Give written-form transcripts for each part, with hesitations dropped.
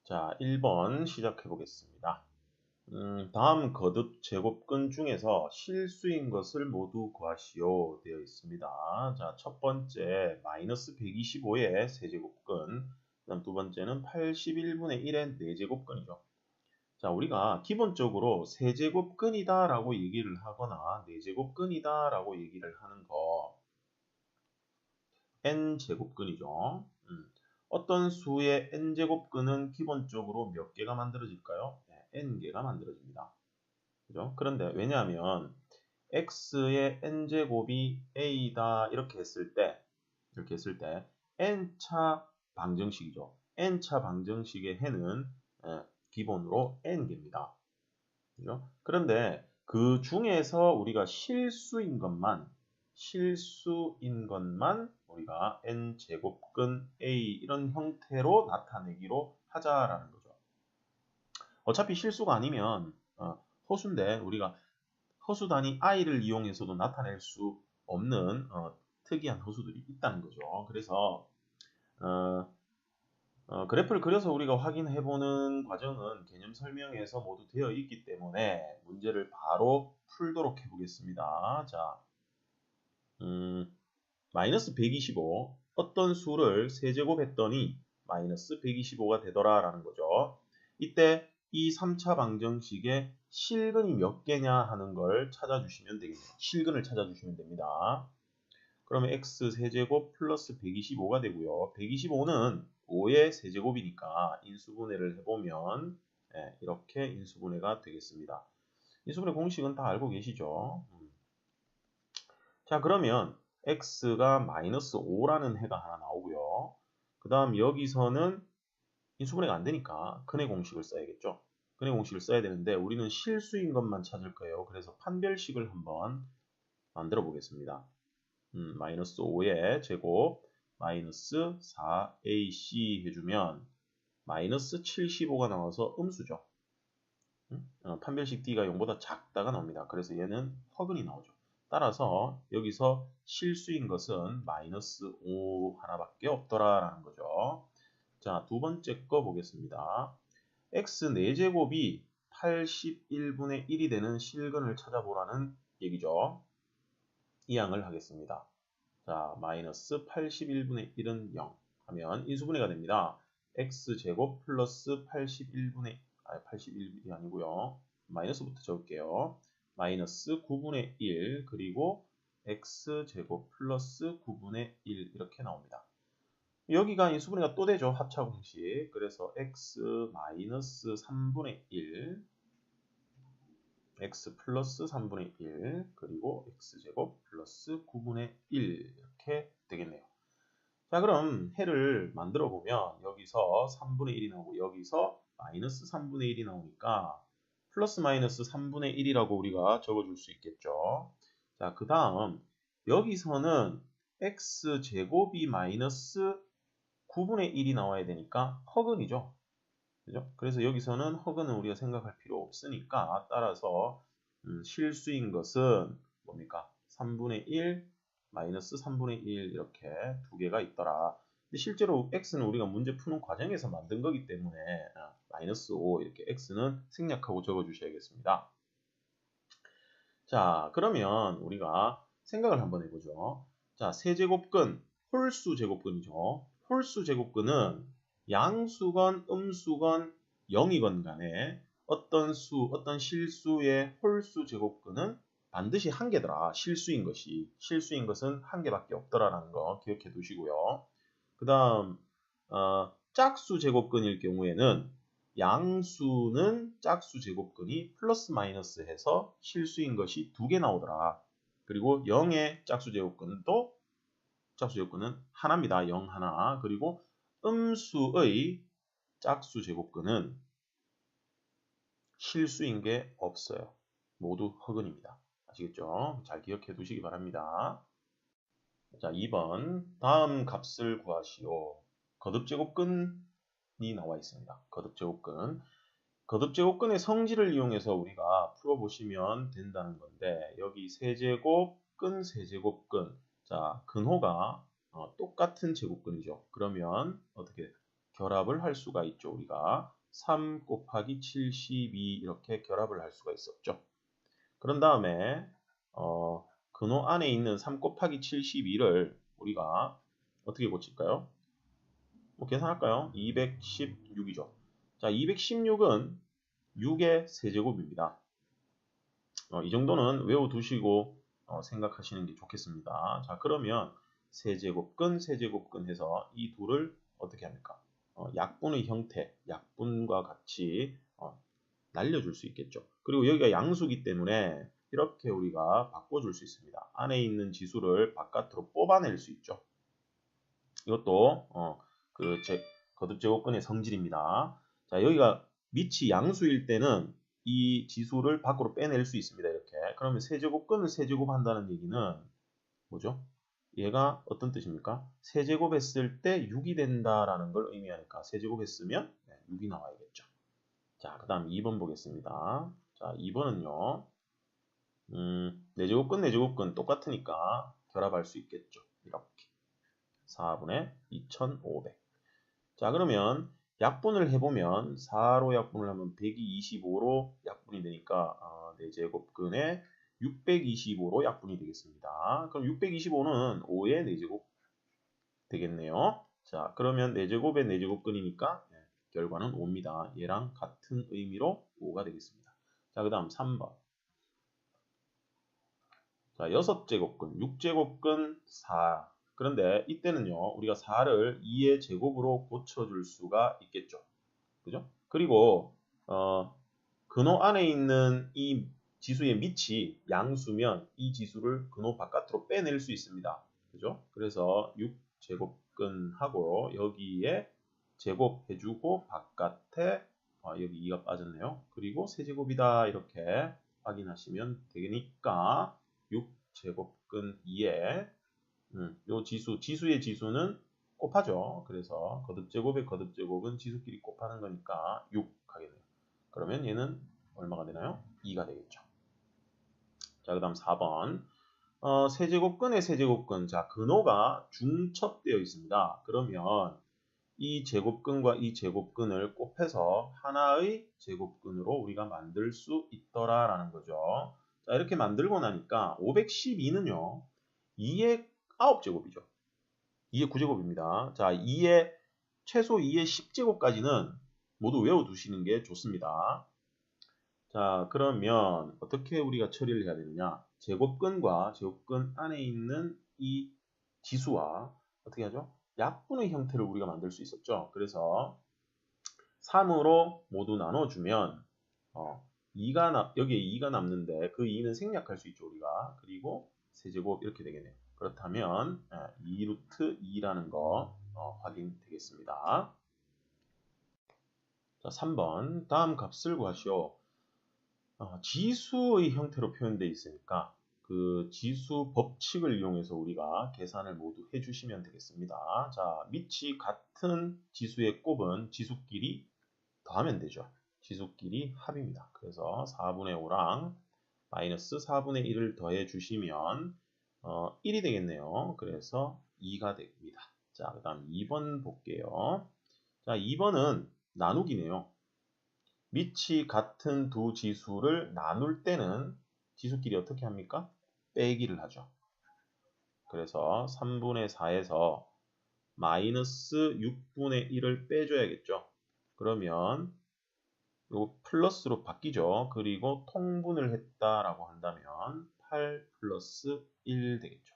자, 1번 시작해 보겠습니다. 다음 거듭 제곱근 중에서 실수인 것을 모두 구하시오 되어 있습니다. 자, 첫 번째 마이너스 125의 세제곱근, 그다음 두 번째는 81분의 1의 네제곱근이죠. 자, 우리가 기본적으로 세제곱근이다 라고 얘기를 하거나 네제곱근이다 라고 얘기를 하는 거 n제곱근이죠. 어떤 수의 n제곱근은 기본적으로 몇 개가 만들어질까요? 네, n개가 만들어집니다. 그죠? 그런데 왜냐하면 x의 n제곱이 a다 이렇게 했을 때 n차 방정식이죠. n차 방정식의 해는 기본으로 n개입니다. 그죠? 그런데 그 중에서 우리가 실수인 것만 우리가 n제곱근 a 이런 형태로 나타내기로 하자라는 거죠. 어차피 실수가 아니면 허수인데 우리가 허수 단위 i를 이용해서도 나타낼 수 없는 특이한 허수들이 있다는 거죠. 그래서 그래프를 그려서 우리가 확인해보는 과정은 개념 설명에서 모두 되어 있기 때문에 문제를 바로 풀도록 해보겠습니다. 자, 마이너스 125 어떤 수를 세제곱했더니 마이너스 125가 되더라 라는 거죠. 이때 이 3차 방정식의 실근이 몇 개냐 하는 걸 찾아주시면 되겠네요. 실근을 찾아주시면 됩니다. 그러면 x 세제곱 플러스 125가 되고요. 125는 5의 세제곱이니까 인수분해를 해보면 이렇게 인수분해가 되겠습니다. 인수분해 공식은 다 알고 계시죠? 자, 그러면 x가 마이너스 5라는 해가 하나 나오고요. 그 다음 여기서는 인수분해가 안 되니까 근해 공식을 써야겠죠. 근해 공식을 써야 되는데 우리는 실수인 것만 찾을 거예요. 그래서 판별식을 한번 만들어 보겠습니다. 마이너스 5의 제곱 마이너스 4ac 해주면 마이너스 75가 나와서 음수죠. 판별식 d가 0보다 작다가 나옵니다. 그래서 얘는 허근이 나오죠. 따라서 여기서 실수인 것은 마이너스 5 하나밖에 없더라라는 거죠. 자, 두 번째 거 보겠습니다. x 4제곱이 81분의 1이 되는 실근을 찾아보라는 얘기죠. 이 양을 하겠습니다. 자, 마이너스 81분의 1은 0 하면 인수분해가 됩니다. x제곱 플러스 81이 아니고요. 마이너스부터 적을게요. 마이너스 9분의 1 그리고 x제곱 플러스 9분의 1 이렇게 나옵니다. 여기가 인수분해가 또 되죠. 합차 공식. 그래서 x 마이너스 3분의 1 x 플러스 3분의 1 그리고 x제곱 플러스 9분의 1 이렇게 되겠네요. 자, 그럼 해를 만들어 보면 여기서 3분의 1이 나오고 여기서 마이너스 3분의 1이 나오니까 플러스 마이너스 3분의 1이라고 우리가 적어줄 수 있겠죠. 자, 그 다음 여기서는 x제곱이 마이너스 9분의 1이 나와야 되니까 허근이죠. 그죠? 그래서 여기서는 허근은 우리가 생각할 필요 없으니까 따라서 실수인 것은 뭡니까? 3분의 1 마이너스 3분의 1 이렇게 두 개가 있더라. 근데 실제로 x는 우리가 문제 푸는 과정에서 만든 거기 때문에 마이너스 5 이렇게 x는 생략하고 적어 주셔야겠습니다. 자, 그러면 우리가 생각을 한번 해보죠. 자, 세제곱근, 홀수 제곱근이죠. 홀수 제곱근은 양수건, 음수건, 0이건 간에 어떤 실수의 홀수 제곱근은 반드시 한 개더라. 실수인 것은 한 개밖에 없더라라는 거 기억해 두시고요. 그 다음, 짝수 제곱근일 경우에는 양수는 짝수 제곱근이 플러스 마이너스 해서 실수인 것이 두 개 나오더라. 그리고 0의 짝수 제곱근은 하나입니다. 0 하나. 그리고 음수의 짝수 제곱근은 실수인 게 없어요. 모두 허근입니다. 아시겠죠? 잘 기억해 두시기 바랍니다. 자, 2번 다음 값을 구하시오. 거듭제곱근이 나와 있습니다. 거듭제곱근의 성질을 이용해서 우리가 풀어보시면 된다는 건데 여기 세제곱근, 세제곱근 자, 근호가 똑같은 제곱근이죠. 그러면 어떻게 결합을 할 수가 있죠. 우리가 3 곱하기 72 이렇게 결합을 할 수가 있었죠. 그런 다음에 근호 안에 있는 3 곱하기 72를 우리가 어떻게 고칠까요? 뭐 계산할까요? 216이죠. 자, 216은 6의 세제곱입니다. 이 정도는 외워두시고 생각하시는 게 좋겠습니다. 자, 그러면 세제곱근, 세제곱근 해서 이 둘을 어떻게 합니까? 약분의 형태, 약분과 같이 날려줄 수 있겠죠. 그리고 여기가 양수기 때문에 이렇게 우리가 바꿔줄 수 있습니다. 안에 있는 지수를 바깥으로 뽑아낼 수 있죠. 이것도 거듭제곱근의 성질입니다. 자, 여기가 밑이 양수일 때는 이 지수를 밖으로 빼낼 수 있습니다. 이렇게. 그러면 세제곱근을 세제곱한다는 얘기는 뭐죠? 얘가 어떤 뜻입니까? 세제곱했을 때 6이 된다라는 걸 의미하니까 세제곱했으면 6이 나와야겠죠. 자, 그 다음 2번 보겠습니다. 자, 2번은요. 내제곱근, 내제곱근 똑같으니까 결합할 수 있겠죠. 이렇게. 4분의 2500. 자, 그러면 약분을 해보면 4로 약분을 하면 125로 약분이 되니까 4제곱근에 625로 약분이 되겠습니다. 그럼 625는 5의 4제곱 되겠네요. 자, 그러면 4제곱의 4제곱근이니까 결과는 5입니다. 얘랑 같은 의미로 5가 되겠습니다. 자, 그 다음 3번. 자, 6제곱근, 6제곱근 4. 그런데 이때는요, 우리가 4를 2의 제곱으로 고쳐줄 수가 있겠죠. 그죠? 그리고, 근호 안에 있는 이 지수의 밑이 양수면 이 지수를 근호 바깥으로 빼낼 수 있습니다. 그죠? 그래서 6제곱근하고 여기에 제곱해주고 바깥에 여기 2가 빠졌네요. 그리고 세제곱이다 이렇게 확인하시면 되니까 6제곱근 2에 요 지수의 지수는 곱하죠. 그래서 거듭제곱의 거듭제곱은 지수끼리 곱하는 거니까 6 하겠네요. 그러면 얘는 얼마가 되나요? 2가 되겠죠. 자, 그 다음 4번. 세제곱근의 세제곱근. 자, 근호가 중첩되어 있습니다. 그러면 이 제곱근과 이 제곱근을 곱해서 하나의 제곱근으로 우리가 만들 수 있더라라는 거죠. 자, 이렇게 만들고 나니까 512는요. 2의 9제곱이죠. 2의 9제곱입니다. 자, 최소 2의 10제곱까지는 모두 외워두시는 게 좋습니다. 자, 그러면 어떻게 우리가 처리를 해야 되느냐? 제곱근과 제곱근 안에 있는 이 지수와 어떻게 하죠? 약분의 형태를 우리가 만들 수 있었죠. 그래서 3으로 모두 나눠주면 여기에 2가 남는데 그 2는 생략할 수 있죠. 우리가. 그리고 세제곱 이렇게 되겠네요. 그렇다면 2루트 2라는 거 확인되겠습니다. 자, 3번 다음 값을 구하시오. 지수의 형태로 표현되어 있으니까 그 지수 법칙을 이용해서 우리가 계산을 모두 해주시면 되겠습니다. 자, 밑이 같은 지수의 곱은 지수끼리 더하면 되죠. 지수끼리 합입니다. 그래서 4분의 5랑 마이너스 4분의 1을 더해 주시면 1이 되겠네요. 그래서 2가 됩니다. 자, 그 다음 2번 볼게요. 자, 2번은 나누기네요. 밑이 같은 두 지수를 나눌 때는 지수끼리 어떻게 합니까? 빼기를 하죠. 그래서 3분의 4에서 마이너스 6분의 1을 빼줘야겠죠. 그러면 요 플러스로 바뀌죠. 그리고 통분을 했다라고 한다면 8 플러스 1 되겠죠.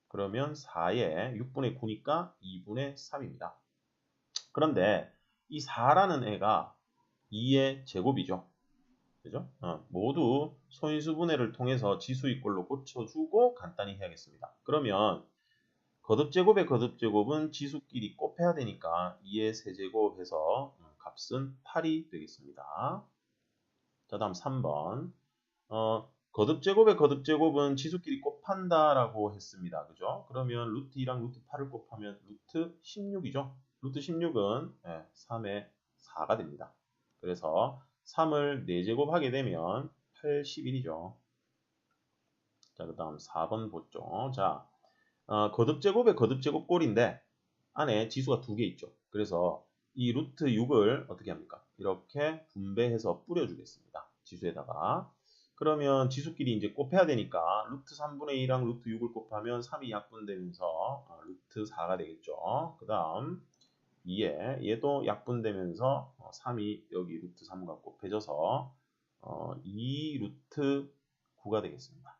그러면 4에 6분의 9니까 2분의 3입니다. 그런데 이 4라는 애가 2의 제곱이죠. 그죠? 모두 소인수분해를 통해서 지수의 꼴로 고쳐주고 간단히 해야겠습니다. 그러면 거듭제곱의 거듭제곱은 지수끼리 곱해야 되니까 2의 세제곱해서 값은 8이 되겠습니다. 자, 다음 3번. 거듭제곱의 거듭제곱은 지수끼리 곱한다라고 했습니다. 그죠? 그러면 루트 2랑 루트 8을 곱하면 루트 16이죠. 루트 16은 3의 4가 됩니다. 그래서 3을 4제곱 하게 되면 81이죠. 자, 그 다음 4번 보죠. 자, 거듭제곱의 거듭제곱 꼴인데 안에 지수가 2개 있죠. 그래서 이 루트 6을 어떻게 합니까? 이렇게 분배해서 뿌려주겠습니다. 지수에다가. 그러면 지수끼리 이제 곱해야 되니까 루트 3분의 2랑 루트 6을 곱하면 3이 약분되면서 루트 4가 되겠죠. 그 다음 2에 얘도 약분되면서 3이 여기 루트 3과 곱해져서 2 루트 9가 되겠습니다.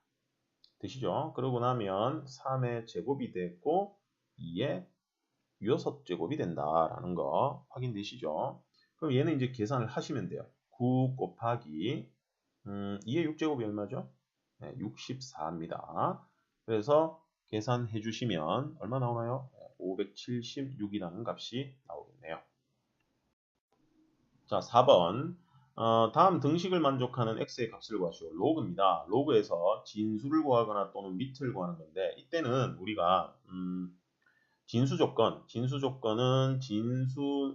되시죠? 그러고 나면 3의 제곱이 됐고 2의 6제곱이 된다라는 거 확인되시죠? 그럼 얘는 이제 계산을 하시면 돼요. 9 곱하기 2의 6제곱이 얼마죠? 네, 64입니다. 그래서 계산해 주시면 얼마 나오나요? 576이라는 값이 나오겠네요. 자, 4번. 다음 등식을 만족하는 x의 값을 구하시오. 로그입니다. 로그에서 진수를 구하거나 또는 밑을 구하는 건데 이때는 우리가 진수 조건은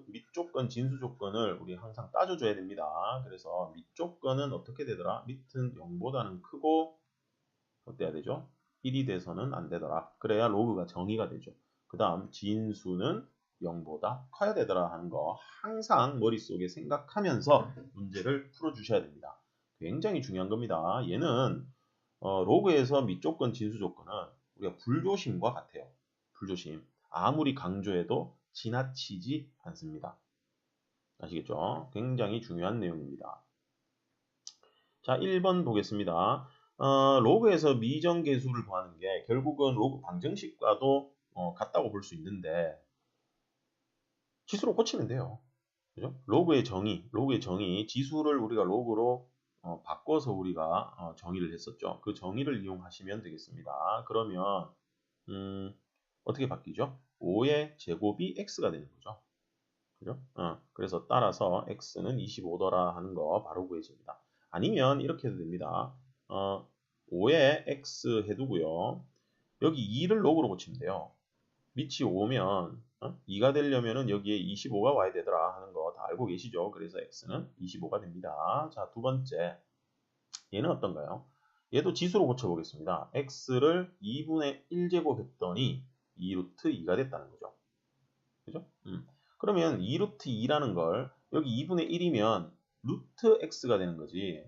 밑 조건, 진수 조건을 우리 항상 따져줘야 됩니다. 그래서 밑 조건은 어떻게 되더라? 밑은 0보다는 크고 어때야 되죠? 1이 돼서는 안 되더라. 그래야 로그가 정의가 되죠. 그 다음 진수는 0보다 커야 되더라 하는 거 항상 머릿속에 생각하면서 문제를 풀어주셔야 됩니다. 굉장히 중요한 겁니다. 얘는 로그에서 밑 조건, 진수 조건은 우리가 불조심과 같아요. 불조심. 아무리 강조해도 지나치지 않습니다. 아시겠죠? 굉장히 중요한 내용입니다. 자, 1번 보겠습니다. 로그에서 미정계수를 구하는 게 결국은 로그 방정식과도 같다고 볼 수 있는데 지수로 고치면 돼요. 그죠? 로그의 정의, 지수를 우리가 로그로 바꿔서 우리가 정의를 했었죠. 그 정의를 이용하시면 되겠습니다. 그러면 어떻게 바뀌죠? 5의 제곱이 x가 되는 거죠. 그죠? 그래서 따라서 x는 25더라 하는 거 바로 구해집니다. 아니면 이렇게 해도 됩니다. 5에 x 해두고요. 여기 2를 로그로 고치면 돼요. 밑이 5면 2가 되려면은 여기에 25가 와야 되더라 하는 거 다 알고 계시죠? 그래서 x는 25가 됩니다. 자, 두 번째. 얘는 어떤가요? 얘도 지수로 고쳐보겠습니다. x를 2분의 1제곱 했더니 2루트 2가 됐다는 거죠. 그죠? 그러면 2루트 2라는 걸 여기 2분의 1이면 루트 x가 되는 거지.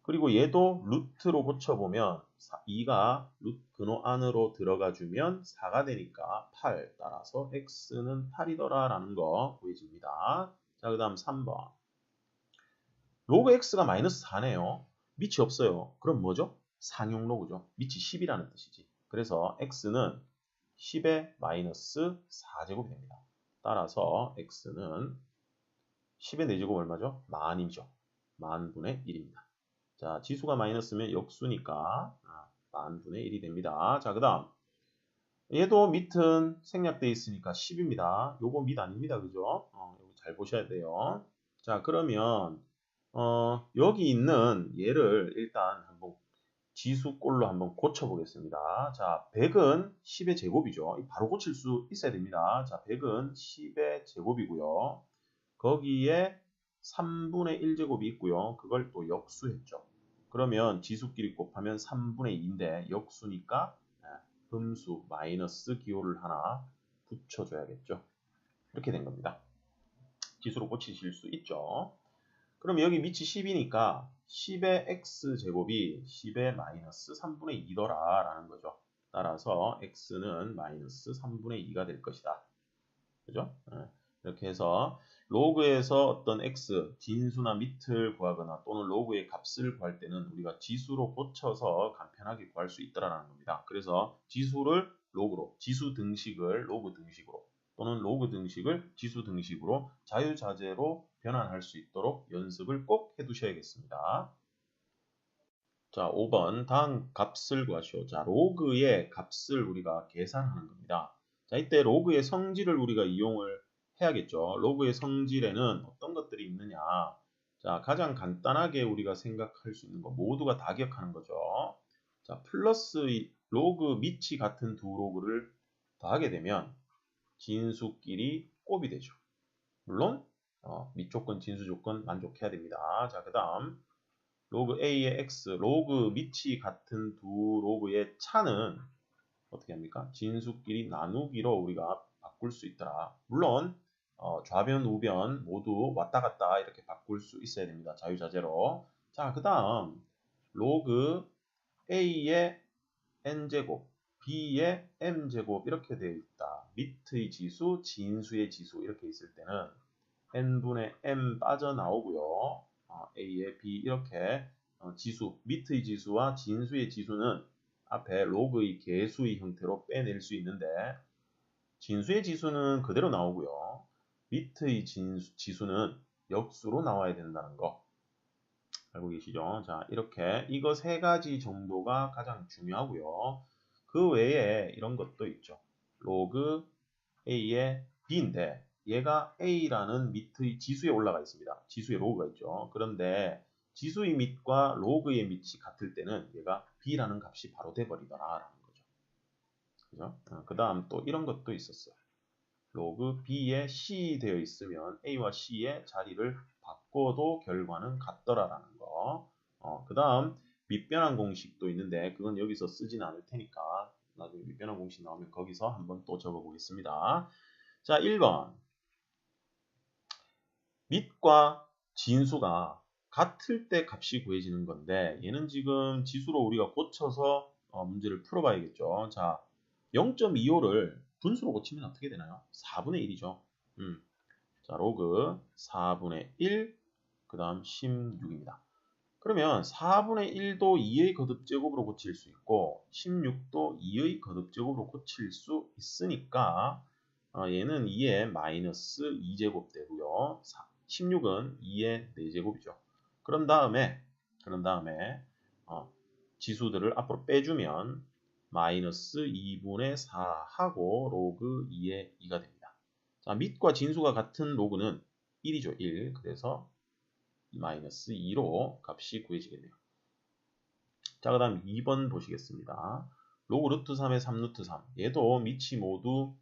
그리고 얘도 루트로 고쳐보면 2가 루트 근호 안으로 들어가 주면 4가 되니까 8. 따라서 x는 8이더라 라는 거 보여집니다. 자, 그 다음 3번. 로그 x가 마이너스 4네요. 밑이 없어요. 그럼 뭐죠? 상용 로그죠. 밑이 10이라는 뜻이지. 그래서 x는 10의 마이너스 4제곱이 됩니다. 따라서 x는 10의 4제곱 얼마죠? 만이죠. 만분의 1입니다. 자, 지수가 마이너스면 역수니까 만분의 1이 됩니다. 자, 그 다음 얘도 밑은 생략되어 있으니까 10입니다. 요거 밑 아닙니다. 그죠? 요거 잘 보셔야 돼요. 자, 그러면 여기 있는 얘를 일단 한번 지수꼴로 한번 고쳐보겠습니다. 자, 100은 10의 제곱이죠. 바로 고칠 수 있어야 됩니다. 자, 100은 10의 제곱이고요. 거기에 3분의 1제곱이 있고요. 그걸 또 역수했죠. 그러면 지수끼리 곱하면 3분의 2인데 역수니까 흠수 마이너스 기호를 하나 붙여줘야겠죠. 이렇게 된 겁니다. 지수로 고치실 수 있죠. 그럼 여기 밑이 10이니까 10의 x제곱이 10의 마이너스 3분의 2더라 라는 거죠. 따라서 x는 마이너스 3분의 2가 될 것이다. 그죠? 이렇게 해서 로그에서 어떤 x, 진수나 밑을 구하거나 또는 로그의 값을 구할 때는 우리가 지수로 고쳐서 간편하게 구할 수 있다라는 겁니다. 그래서 지수를 로그로, 지수 등식을 로그 등식으로 또는 로그 등식을 지수 등식으로 자유자재로 변환할 수 있도록 연습을 꼭 해두셔야겠습니다. 자, 5번 다음 값을 구하시오. 자, 로그의 값을 우리가 계산하는 겁니다. 자, 이때 로그의 성질을 우리가 이용을 해야겠죠. 로그의 성질에는 어떤 것들이 있느냐. 자, 가장 간단하게 우리가 생각할 수 있는 거 모두가 다 기억하는 거죠. 자, 플러스 로그 밑이 같은 두 로그를 더하게 되면 진수끼리 곱이 되죠. 물론 밑조건, 진수조건 만족해야 됩니다. 자, 그 다음 로그 A의 X, 로그 밑이 같은 두 로그의 차는 어떻게 합니까? 진수끼리 나누기로 우리가 바꿀 수 있더라. 물론 좌변, 우변 모두 왔다 갔다 이렇게 바꿀 수 있어야 됩니다. 자유자재로. 자, 그 다음 로그 A의 n제곱, B의 m제곱 이렇게 되어 있다. 밑의 지수, 진수의 지수 이렇게 있을 때는 n분의 m 빠져나오고요. A의 B 이렇게 지수, 밑의 지수와 진수의 지수는 앞에 로그의 개수의 형태로 빼낼 수 있는데 진수의 지수는 그대로 나오고요. 밑의 지수는 역수로 나와야 된다는 거 알고 계시죠? 자, 이렇게 이거 세 가지 정도가 가장 중요하고요. 그 외에 이런 것도 있죠. 로그 A의 B인데 얘가 A라는 밑의 지수에 올라가 있습니다. 지수에 로그가 있죠. 그런데 지수의 밑과 로그의 밑이 같을 때는 얘가 B라는 값이 바로 돼버리더라라는 거죠. 그죠? 그 다음 또 이런 것도 있었어요. 로그 B에 C 되어 있으면 A와 C의 자리를 바꿔도 결과는 같더라라는 거. 그 다음 밑변환 공식도 있는데 그건 여기서 쓰진 않을 테니까 나중에 밑변환 공식 나오면 거기서 한번 또 적어 보겠습니다. 자, 1번 밑과 진수가 같을 때 값이 구해지는 건데 얘는 지금 지수로 우리가 고쳐서 문제를 풀어봐야겠죠. 자, 0.25를 분수로 고치면 어떻게 되나요? 4분의 1이죠. 자, 로그 4분의 1, 그 다음 16입니다. 그러면 4분의 1도 2의 거듭제곱으로 고칠 수 있고 16도 2의 거듭제곱으로 고칠 수 있으니까 얘는 2의 마이너스 2제곱 되고요. 16은 2의 4제곱이죠. 그런 다음에 지수들을 앞으로 빼주면 마이너스 2분의 4 하고 로그 2의 2가 됩니다. 자, 밑과 진수가 같은 로그는 1이죠. 1. 그래서 마이너스 2로 값이 구해지겠네요. 자, 그 다음 2번 보시겠습니다. 로그 루트 3의 3 루트 3. 얘도 밑이 모두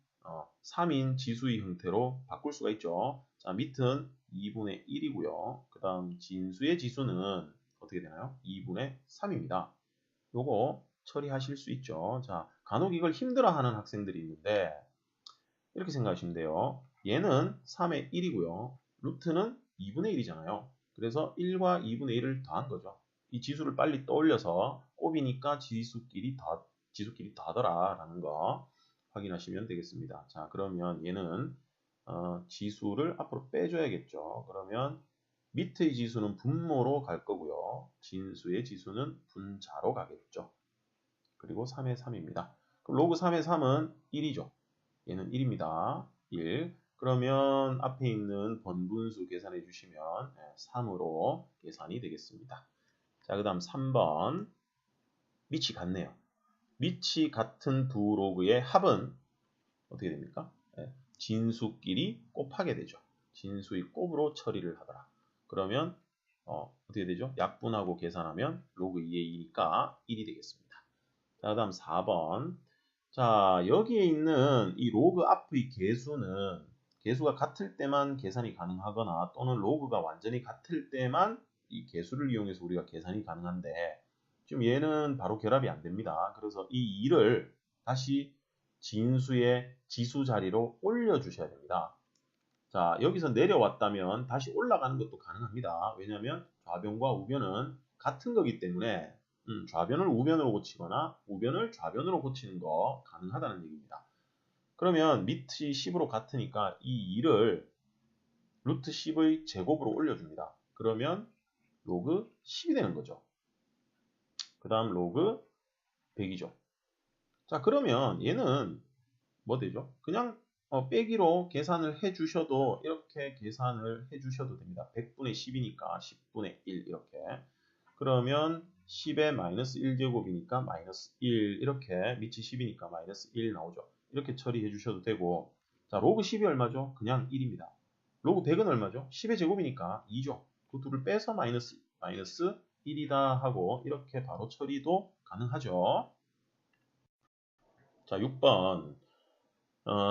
3인 지수의 형태로 바꿀 수가 있죠. 자, 밑은 2분의 1이고요. 그 다음 진수의 지수는 어떻게 되나요? 2분의 3입니다. 요거 처리하실 수 있죠. 자, 간혹 이걸 힘들어하는 학생들이 있는데 이렇게 생각하시면 돼요. 얘는 3의 1이고요. 루트는 2분의 1이잖아요. 그래서 1과 2분의 1을 더한 거죠. 이 지수를 빨리 떠올려서 곱이니까 지수끼리 더하더라라는 거 확인하시면 되겠습니다. 자, 그러면 얘는 지수를 앞으로 빼줘야겠죠. 그러면 밑의 지수는 분모로 갈 거고요. 진수의 지수는 분자로 가겠죠. 그리고 3의 3입니다. 그럼 로그 3의 3은 1이죠. 얘는 1입니다. 1. 그러면 앞에 있는 번분수 계산해 주시면 3으로 계산이 되겠습니다. 자, 그 다음 3번. 밑이 같네요. 밑이 같은 두 로그의 합은 어떻게 됩니까? 진수끼리 곱하게 되죠. 진수의 곱으로 처리를 하더라. 그러면 어떻게 되죠? 약분하고 계산하면 로그 2의 2니까 1이 되겠습니다. 자, 그 다음 4번. 자, 여기에 있는 이 로그 앞의 개수는 개수가 같을 때만 계산이 가능하거나 또는 로그가 완전히 같을 때만 이 개수를 이용해서 우리가 계산이 가능한데 지금 얘는 바로 결합이 안 됩니다. 그래서 이 2를 다시 진수의 지수 자리로 올려주셔야 됩니다. 자, 여기서 내려왔다면 다시 올라가는 것도 가능합니다. 왜냐하면 좌변과 우변은 같은 거기 때문에 좌변을 우변으로 고치거나 우변을 좌변으로 고치는 거 가능하다는 얘기입니다. 그러면 밑이 10으로 같으니까 이 2를 루트 10의 제곱으로 올려줍니다. 그러면 로그 10이 되는 거죠. 그 다음 로그 100이죠. 자, 그러면 얘는 뭐 되죠? 그냥 빼기로 계산을 해주셔도 이렇게 계산을 해주셔도 됩니다. 100분의 10이니까 10분의 1 이렇게. 그러면 10의 마이너스 1제곱이니까 마이너스 1 이렇게 밑이 10이니까 마이너스 1 나오죠. 이렇게 처리해 주셔도 되고 자, 로그 10이 얼마죠? 그냥 1입니다. 로그 100은 얼마죠? 10의 제곱이니까 2죠. 그 둘을 빼서 마이너스 1이다 하고 이렇게 바로 처리도 가능하죠. 자, 6번.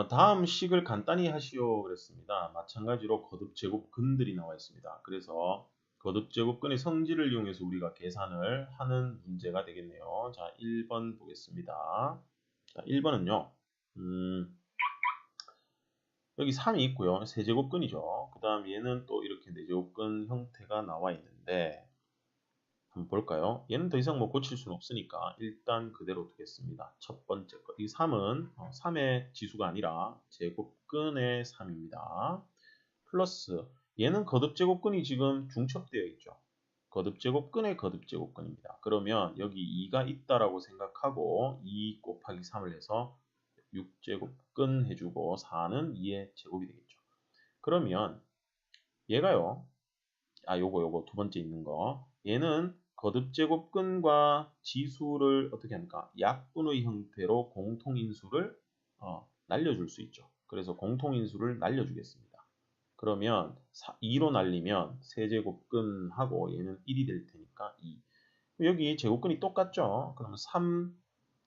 다음 식을 간단히 하시오 그랬습니다. 마찬가지로 거듭제곱근들이 나와 있습니다. 그래서 거듭제곱근의 성질을 이용해서 우리가 계산을 하는 문제가 되겠네요. 자, 1번 보겠습니다. 자, 1번은요. 여기 3이 있고요. 세제곱근이죠. 그 다음 얘는 또 이렇게 네제곱근 형태가 나와 있는데 한번 볼까요? 얘는 더 이상 뭐 고칠 수는 없으니까 일단 그대로 두겠습니다. 첫 번째 거. 이 3은 3의 지수가 아니라 제곱근의 3입니다. 플러스 얘는 거듭제곱근이 지금 중첩되어 있죠. 거듭제곱근의 거듭제곱근입니다. 그러면 여기 2가 있다라고 생각하고 2 곱하기 3을 해서 6제곱근 해주고 4는 2의 제곱이 되겠죠. 그러면 얘가요. 요거 두 번째 있는 거. 얘는 거듭제곱근과 지수를 어떻게 합니까? 약분의 형태로 공통인수를 날려줄 수 있죠. 그래서 공통인수를 날려주겠습니다. 그러면 2로 날리면 세제곱근하고 얘는 1이 될 테니까 2. 여기 제곱근이 똑같죠? 그러면 3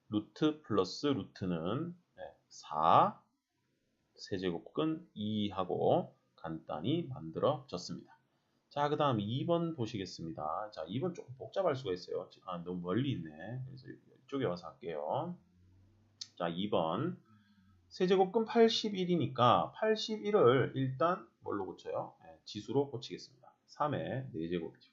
루트 플러스 루트는 4 세제곱근 2하고 간단히 만들어졌습니다. 자, 그 다음 2번 보시겠습니다. 자, 2번 조금 복잡할 수가 있어요. 너무 멀리 있네. 그래서 이쪽에 와서 할게요. 자, 2번. 세제곱근 81이니까 81을 일단 뭘로 고쳐요? 지수로 고치겠습니다. 3의 4제곱이죠.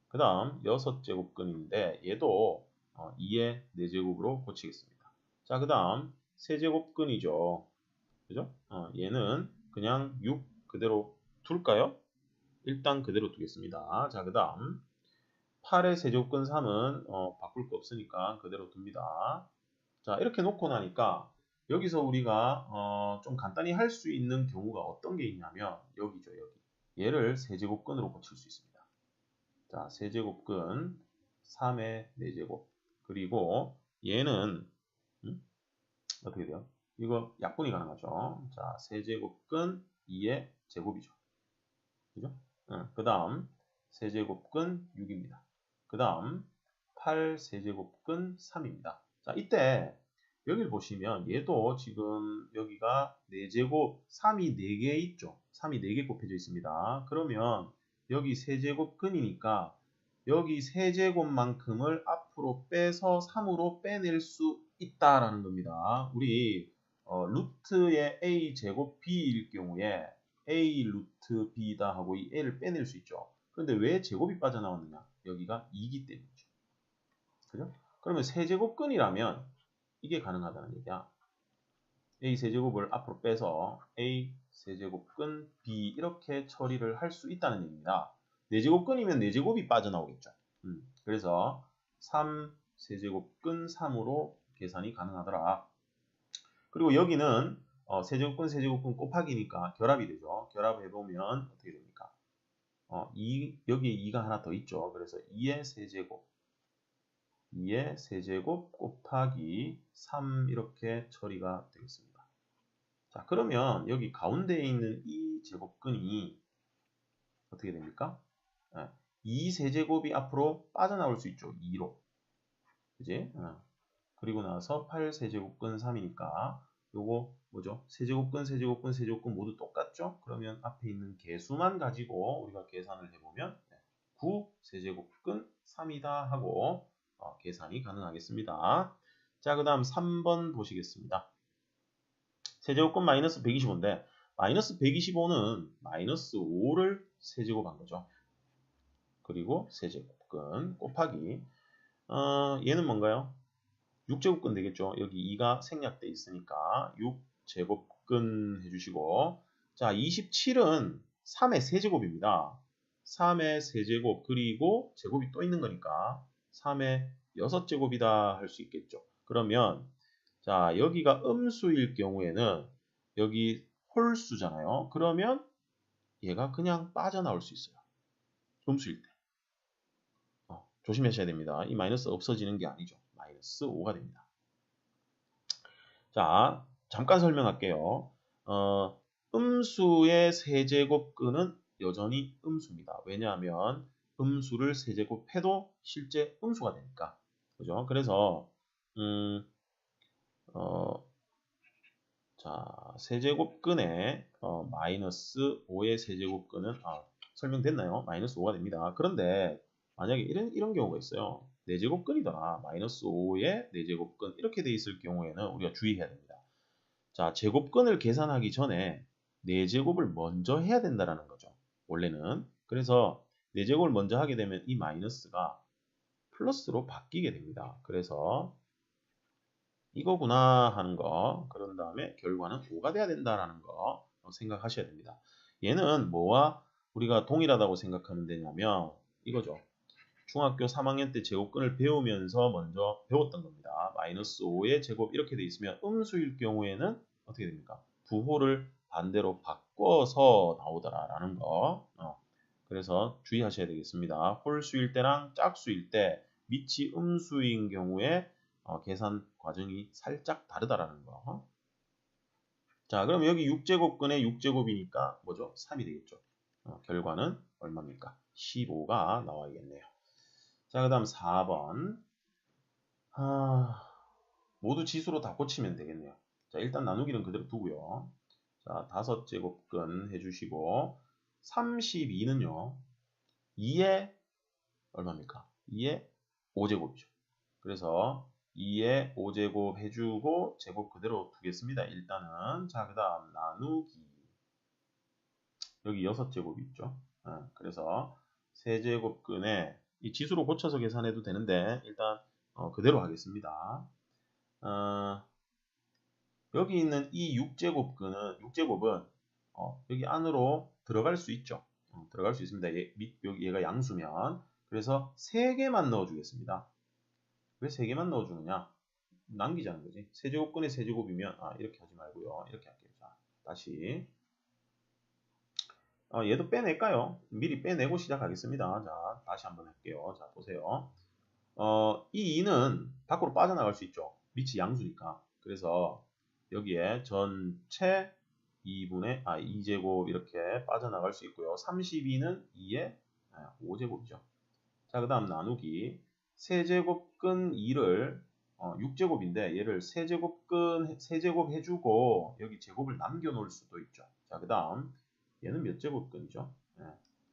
그 다음 6제곱근인데 얘도 2의 4제곱으로 고치겠습니다. 자, 그 다음 세제곱근이죠. 그죠? 얘는 그냥 6 그대로 둘까요? 일단 그대로 두겠습니다. 자, 그 다음 8의 세제곱근 3은 바꿀 거 없으니까 그대로 둡니다. 자, 이렇게 놓고 나니까 여기서 우리가 좀 간단히 할 수 있는 경우가 어떤 게 있냐면 여기죠, 여기. 얘를 세제곱근으로 고칠 수 있습니다. 자, 세제곱근 3의 4제곱. 그리고 얘는 어떻게 돼요? 이거 약분이 가능하죠. 자, 세제곱근 2의 제곱이죠. 그죠? 그 다음 세제곱근 6입니다. 그 다음 8 세제곱근 3입니다. 자, 이때 여기를 보시면 얘도 지금 여기가 4제곱, 3이 4개 있죠. 3이 4개 곱해져 있습니다. 그러면 여기 세제곱근이니까 여기 세제곱만큼을 앞으로 빼서 3으로 빼낼 수 있다라는 겁니다. 우리 루트의 a제곱 b일 경우에 a 루트 b다 하고 이 a를 빼낼 수 있죠. 그런데 왜 제곱이 빠져나왔느냐? 여기가 2기 때문이죠. 그죠? 그러면 세제곱근이라면 이게 가능하다는 얘기야. a 세제곱을 앞으로 빼서 a 세제곱근 b 이렇게 처리를 할 수 있다는 얘기입니다. 4제곱근이면 4제곱이 빠져나오겠죠. 그래서 3 세제곱근 3으로 계산이 가능하더라. 그리고 여기는 세제곱근 곱하기니까 결합이 되죠. 결합해보면 어떻게 됩니까? 여기에 2가 하나 더 있죠. 그래서 2의 세제곱 곱하기 3 이렇게 처리가 되겠습니다. 자, 그러면 여기 가운데에 있는 이 제곱근이 어떻게 됩니까? 2 세제곱이 앞으로 빠져나올 수 있죠. 2로. 그지? 그리고 나서 8 세제곱근 3이니까 요거 뭐죠? 세제곱근 모두 똑같죠? 그러면 앞에 있는 개수만 가지고 우리가 계산을 해보면 9 세제곱근 3이다 하고 계산이 가능하겠습니다. 자, 그 다음 3번 보시겠습니다. 세제곱근 마이너스 125인데 마이너스 125는 마이너스 5를 세제곱한 거죠. 그리고 세제곱근 곱하기 얘는 뭔가요? 6제곱근 되겠죠. 여기 2가 생략돼 있으니까 6제곱근 해주시고 자 27은 3의 세제곱입니다. 3의 세제곱 그리고 제곱이 또 있는 거니까 3의 6제곱이다 할 수 있겠죠. 그러면 자 여기가 음수일 경우에는 여기 홀수잖아요. 그러면 얘가 그냥 빠져나올 수 있어요. 음수일 때. 조심하셔야 됩니다. 이 마이너스 없어지는 게 아니죠. 마이너스 5가 됩니다. 자, 잠깐 설명할게요. 음수의 세제곱근은 여전히 음수입니다. 왜냐하면 음수를 세제곱해도 실제 음수가 되니까. 그죠? 그래서 자, 세제곱근의 마이너스 5의 세제곱근은 설명됐나요? 마이너스 5가 됩니다. 그런데 만약에 이런 경우가 있어요. 4제곱근이더라. 마이너스 5의 4제곱근 이렇게 돼 있을 경우에는 우리가 주의해야 됩니다. 자, 제곱근을 계산하기 전에 4제곱을 먼저 해야 된다라는 거죠. 원래는. 그래서 4제곱을 먼저 하게 되면 이 마이너스가 플러스로 바뀌게 됩니다. 그래서 이거구나 하는 거, 그런 다음에 결과는 5가 돼야 된다라는 거 생각하셔야 됩니다. 얘는 뭐와 우리가 동일하다고 생각하면 되냐면 이거죠. 중학교 3학년 때 제곱근을 배우면서 먼저 배웠던 겁니다. 마이너스 5의 제곱 이렇게 돼 있으면 음수일 경우에는 어떻게 됩니까? 부호를 반대로 바꿔서 나오더라라는 거. 그래서 주의하셔야 되겠습니다. 홀수일 때랑 짝수일 때 밑이 음수인 경우에 계산 과정이 살짝 다르다라는 거. 자, 그럼 여기 6제곱근의 6제곱이니까 뭐죠? 3이 되겠죠. 결과는 얼마입니까? 15가 나와야겠네요. 자, 그 다음 4번. 모두 지수로 다 고치면 되겠네요. 자, 일단 나누기는 그대로 두고요. 자, 5제곱근 해주시고 32는요. 2에 얼마입니까? 2에 5제곱이죠. 그래서 2에 5제곱 해주고 제곱 그대로 두겠습니다. 일단은. 자, 그 다음 나누기. 여기 6제곱이 있죠. 그래서 세제곱근에 이 지수로 고쳐서 계산해도 되는데 일단 그대로 하겠습니다. 여기 있는 이 6제곱은 여기 안으로 들어갈 수 있죠. 들어갈 수 있습니다. 여기 얘가 양수면. 그래서 3개만 넣어주겠습니다. 왜 3개만 넣어주느냐? 남기자는 거지. 세제곱근의 세제곱이면 이렇게 하지 말고요. 이렇게 할게요. 자, 다시. 얘도 빼낼까요? 미리 빼내고 시작하겠습니다. 자, 다시 한번 할게요. 자, 보세요. 이 2는 밖으로 빠져나갈 수 있죠. 밑이 양수니까. 그래서 여기에 전체 2제곱 이렇게 빠져나갈 수 있고요. 32는 2의 5제곱이죠. 자, 그 다음 나누기. 세제곱근 2를 6제곱인데 얘를 세제곱 해주고 여기 제곱을 남겨 놓을 수도 있죠. 자, 그 다음 얘는 몇 제곱근이죠?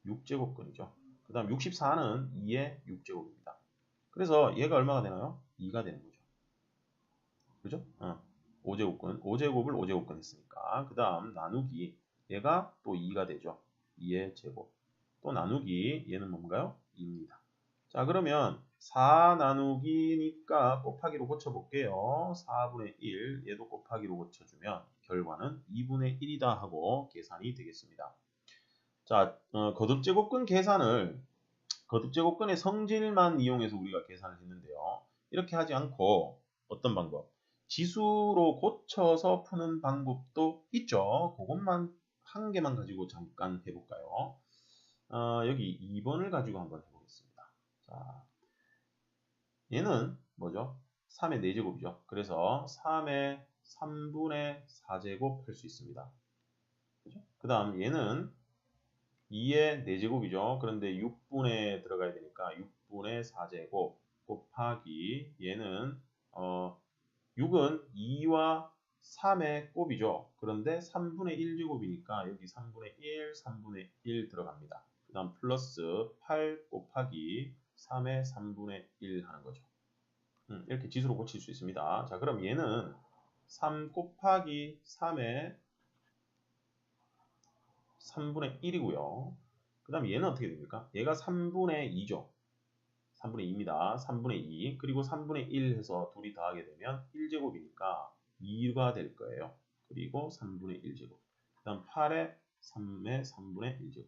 6제곱근이죠. 그 다음 64는 2의 6제곱입니다. 그래서 얘가 얼마가 되나요? 2가 되는 거죠. 그죠? 5제곱근, 5제곱을 5제곱근 했으니까. 그 다음 나누기, 얘가 또 2가 되죠. 2의 제곱. 또 나누기, 얘는 뭔가요? 2입니다. 자, 그러면 4 나누기니까 곱하기로 고쳐볼게요. 4분의 1, 얘도 곱하기로 고쳐주면 결과는 2분의 1이다 하고 계산이 되겠습니다. 자, 거듭제곱근의 성질만 이용해서 우리가 계산을 했는데요. 이렇게 하지 않고 어떤 방법? 지수로 고쳐서 푸는 방법도 있죠. 그것만 한 개만 가지고 잠깐 해볼까요? 여기 2번을 가지고 한번 해보겠습니다. 자, 얘는 뭐죠? 3의 4제곱이죠. 그래서 3의 3분의 4제곱 할 수 있습니다. 그죠? 그 다음 얘는 2의 4제곱이죠. 그런데 6분에 들어가야 되니까 6분의 4제곱 곱하기 얘는 6은 2와 3의 곱이죠. 그런데 3분의 1제곱이니까 여기 3분의 1, 3분의 1 들어갑니다. 그 다음 플러스 8 곱하기 3의 3분의 1 하는 거죠. 이렇게 지수로 고칠 수 있습니다. 자, 그럼 얘는 3 곱하기 3의 3분의 1이고요. 그 다음에 얘는 어떻게 됩니까? 얘가 3분의 2죠. 3분의 2입니다. 3분의 2. 그리고 3분의 1 해서 둘이 더하게 되면 1제곱이니까 2가 될 거예요. 그리고 3분의 1제곱. 그 다음 8의 3의 3분의 1제곱.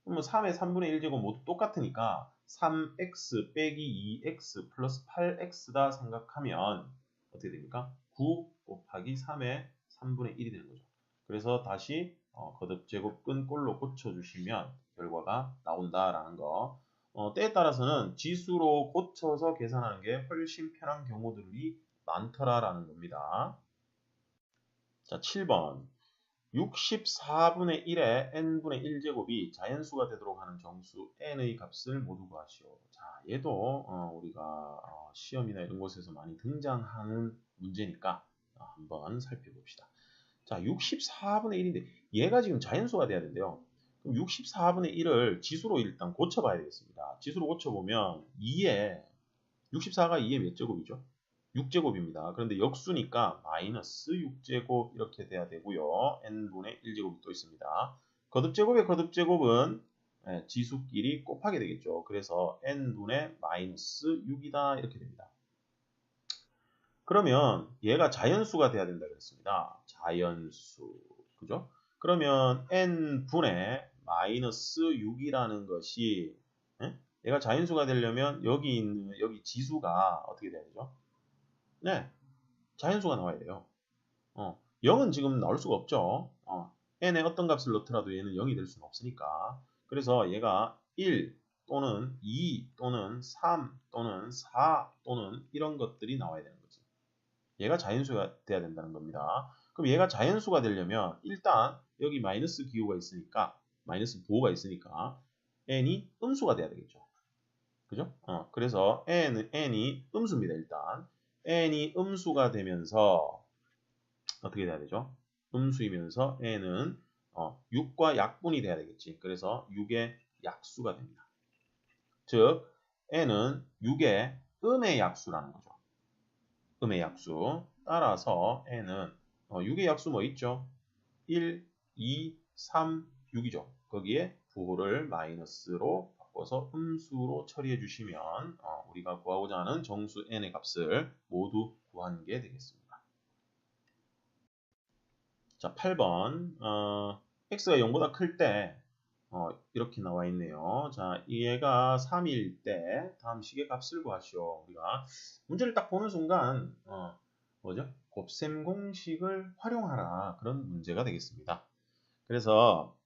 그러면 3의 3분의 1제곱 모두 똑같으니까 3x 빼기 2x 플러스 8x다 생각하면 어떻게 됩니까? 9 곱하기 3의 3분의 1이 되는 거죠. 그래서 다시 거듭제곱근 꼴로 고쳐주시면 결과가 나온다라는 거. 때에 따라서는 지수로 고쳐서 계산하는 게 훨씬 편한 경우들이 많더라라는 겁니다. 자, 7번. 64분의 1의 n분의 1제곱이 자연수가 되도록 하는 정수 n의 값을 모두 구하시오. 자, 얘도 우리가 시험이나 이런 곳에서 많이 등장하는 문제니까 한번 살펴봅시다. 자, 64분의 1인데 얘가 지금 자연수가 돼야 된대요. 그럼 64분의 1을 지수로 일단 고쳐봐야 되겠습니다. 지수로 고쳐보면 64가 2의 몇 제곱이죠? 6제곱입니다. 그런데 역수니까 마이너스 6제곱 이렇게 돼야 되고요. n분의 1제곱이 또 있습니다. 거듭제곱의 거듭제곱은 지수끼리 곱하게 되겠죠. 그래서 n분의 마이너스 6이다 이렇게 됩니다. 그러면 얘가 자연수가 돼야 된다 그랬습니다. 자연수. 그죠? 그러면 n분의 마이너스 6이라는 것이 얘가 자연수가 되려면 여기 지수가 어떻게 돼야 되죠? 네, 자연수가 나와야 돼요. 0은 지금 나올 수가 없죠. n에 어떤 값을 넣더라도 얘는 0이 될 수는 없으니까. 그래서 얘가 1 또는 2 또는 3 또는 4 또는 이런 것들이 나와야 되는 거지. 얘가 자연수가 돼야 된다는 겁니다. 그럼 얘가 자연수가 되려면 일단 여기 마이너스 기호가 있으니까 마이너스 부호가 있으니까 n이 음수가 돼야 되겠죠. 그죠? 그래서 n이 음수입니다. 일단 n이 음수가 되면서 어떻게 돼야 되죠? 음수이면서 n은 6과 약분이 돼야 되겠지. 그래서 6의 약수가 됩니다. 즉 n은 6의 음의 약수라는 거죠. 음의 약수. 따라서 n은 6의 약수 뭐 있죠? 1, 2, 3, 6이죠. 거기에 부호를 마이너스로 바꿔서 음수로 처리해 주시면 우리가 구하고자 하는 정수 n의 값을 모두 구한 게 되겠습니다. 자, 8번. x가 0보다 클 때 이렇게 나와 있네요. 자, 얘가 3일 때 다음 식의 값을 구하시오. 우리가 문제를 딱 보는 순간 뭐죠? 곱셈 공식을 활용하라. 그런 문제가 되겠습니다. 그래서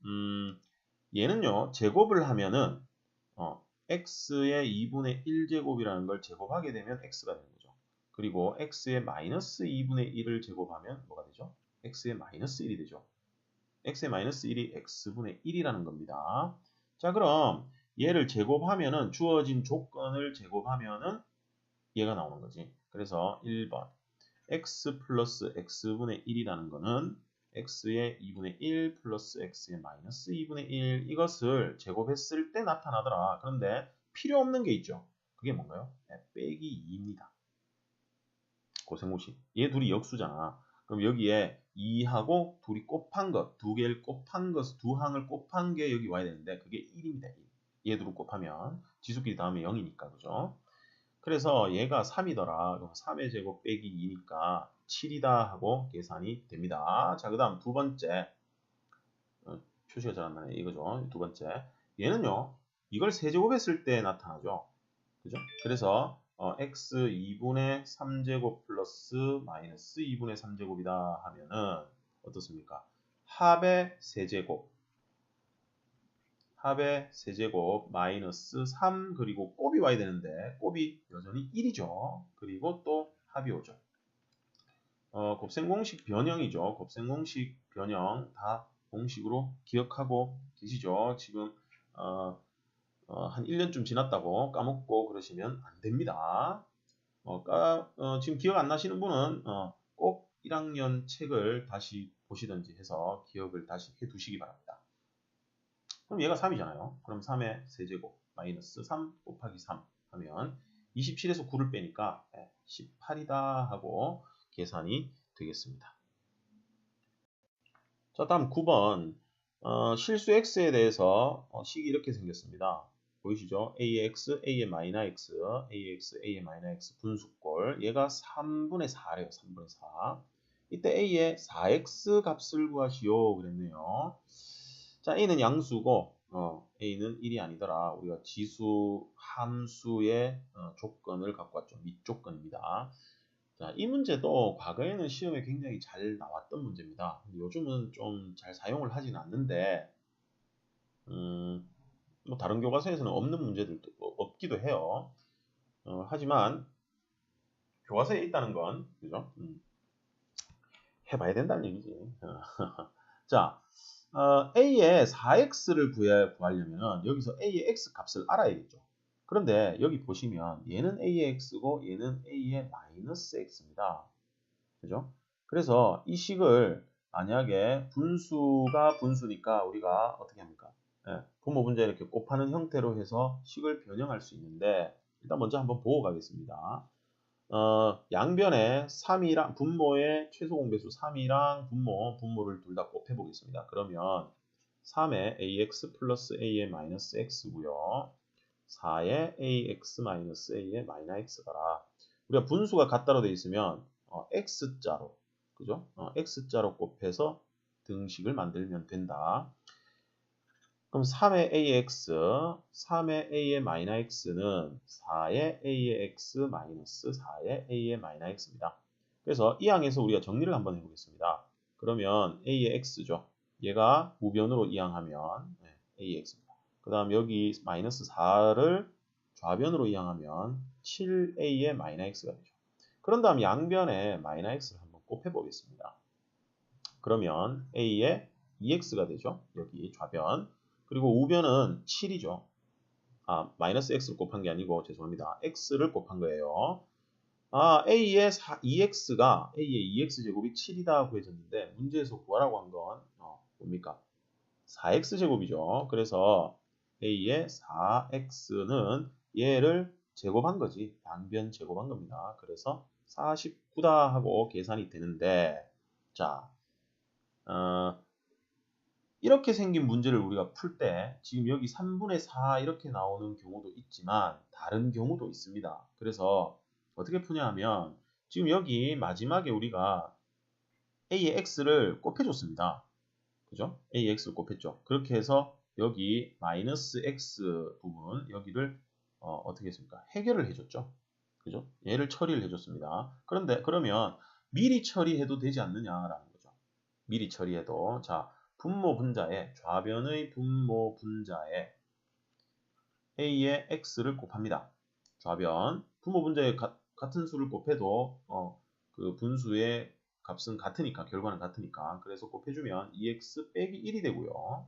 얘는요. 제곱을 하면은 x의 2분의 1제곱이라는 걸 제곱하게 되면 x가 되는 거죠. 그리고 x의 마이너스 2분의 1을 제곱하면 뭐가 되죠? x의 마이너스 1이 되죠. x의 마이너스 1이 x분의 1이라는 겁니다. 자, 그럼 얘를 제곱하면은 주어진 조건을 제곱하면은 얘가 나오는 거지. 그래서 1번 x 플러스 x분의 1이라는 거는 x의 2분의 1 플러스 x의 마이너스 2분의 1 이것을 제곱했을 때 나타나더라. 그런데 필요 없는 게 있죠. 그게 뭔가요? 빼기 2입니다. 고생고시. 얘 둘이 역수잖아. 그럼 여기에 2하고 둘이 곱한 것, 두 개를 곱한 것, 두 항을 곱한 게 여기 와야 되는데 그게 1입니다. 1. 얘 둘을 곱하면 지수끼리 다음에 0이니까 그죠? 그래서 얘가 3이더라. 그럼 3의 제곱 빼기 2니까 7이다 하고 계산이 됩니다. 자, 그 다음 두 번째. 표시가 잘 안 나네. 이거죠. 두 번째. 얘는요. 이걸 세제곱했을 때 나타나죠. 그죠? 그래서 x 2분의 3제곱 플러스 마이너스 2분의 3제곱이다 하면은 어떻습니까? 합의 세제곱 마이너스 3 그리고 곱이 와야 되는데 곱이 여전히 1이죠. 그리고 또 합이 오죠. 곱셈 공식 변형이죠. 곱셈 공식 변형 다 공식으로 기억하고 계시죠? 지금 한 1년쯤 지났다고 까먹고 그러시면 안 됩니다. 지금 기억 안 나시는 분은 꼭 1학년 책을 다시 보시든지 해서 기억을 다시 해 두시기 바랍니다. 그럼 얘가 3이잖아요. 그럼 3의 세제곱 마이너스 3 곱하기 3 하면 27에서 9를 빼니까 18이다 하고 계산이 되겠습니다. 자, 다음 9번. 실수 x에 대해서 식이 이렇게 생겼습니다. 보이시죠? ax, a의 마이너 x, ax, a의 마이너 x 분수꼴. 얘가 3분의 4래요. 3분의 4. 이때 a의 4x 값을 구하시오. 그랬네요. 자, a는 양수고 a는 1이 아니더라. 우리가 지수 함수의 조건을 갖고 왔죠. 밑조건입니다. 자, 이 문제도 과거에는 시험에 굉장히 잘 나왔던 문제입니다. 근데 요즘은 좀 잘 사용을 하진 않는데 뭐 다른 교과서에서는 없는 문제들도 없기도 해요. 하지만 교과서에 있다는 건 그죠? 해봐야 된다는 얘기지. 자, a의 4x를 구하려면 여기서 a의 x 값을 알아야겠죠. 그런데 여기 보시면 얘는 a의 x고 얘는 a의 마이너스 x입니다. 그죠? 그래서 이 식을 만약에 분수가 분수니까 우리가 어떻게 합니까? 분모 분자 이렇게 곱하는 형태로 해서 식을 변형할 수 있는데 일단 먼저 한번 보고 가겠습니다. 양변에 3이랑 분모의 최소 공배수 3이랑 분모를 둘 다 곱해 보겠습니다. 그러면 3의 ax 플러스 a의 마이너스 x고요. 4의 ax 마이너스 a의 마이너스 x더라. 우리가 분수가 같다로 되어 있으면 x자로, 그죠? x자로 곱해서 등식을 만들면 된다. 그럼 3의 ax, 3의 a의 마이너스 x는 4의 a의 x 마이너스 4의 a의 마이너스 x입니다. 그래서 이 항에서 우리가 정리를 한번 해보겠습니다. 그러면 a의 x죠. 얘가 우변으로 이항하면 a의 x입니다. 그 다음 여기 마이너스 4를 좌변으로 이항하면 7a의 마이너스 x가 되죠. 그런 다음 양변에 마이너스 x를 한번 곱해보겠습니다. 그러면 a의 2x가 되죠. 여기 좌변. 그리고 우변은 7이죠. 마이너스 x를 곱한 게 아니고 죄송합니다. x를 곱한 거예요. a의 2x가 a의 2x 제곱이 7이다 구해졌는데 문제에서 구하라고 한 건 뭡니까? 4x 제곱이죠. 그래서 a의 4x는 얘를 제곱한 거지. 양변 제곱한 겁니다. 그래서 49다 하고 계산이 되는데 자, 이렇게 생긴 문제를 우리가 풀 때 지금 여기 3분의 4 이렇게 나오는 경우도 있지만 다른 경우도 있습니다. 그래서 어떻게 푸냐 하면 지금 여기 마지막에 우리가 a의 x를 곱해줬습니다. 그죠? a의 x를 곱했죠. 그렇게 해서 여기 마이너스 x 부분 여기를 어떻게 했습니까? 해결을 해줬죠. 그죠? 얘를 처리를 해줬습니다. 그런데 그러면 미리 처리해도 되지 않느냐라는 거죠. 미리 처리해도 자 분모 분자에 좌변의 분모 분자에 a의 x를 곱합니다. 좌변 분모 분자에 같은 수를 곱해도 그 분수의 값은 같으니까 결과는 같으니까 그래서 곱해주면 2x 빼기 1이 되고요.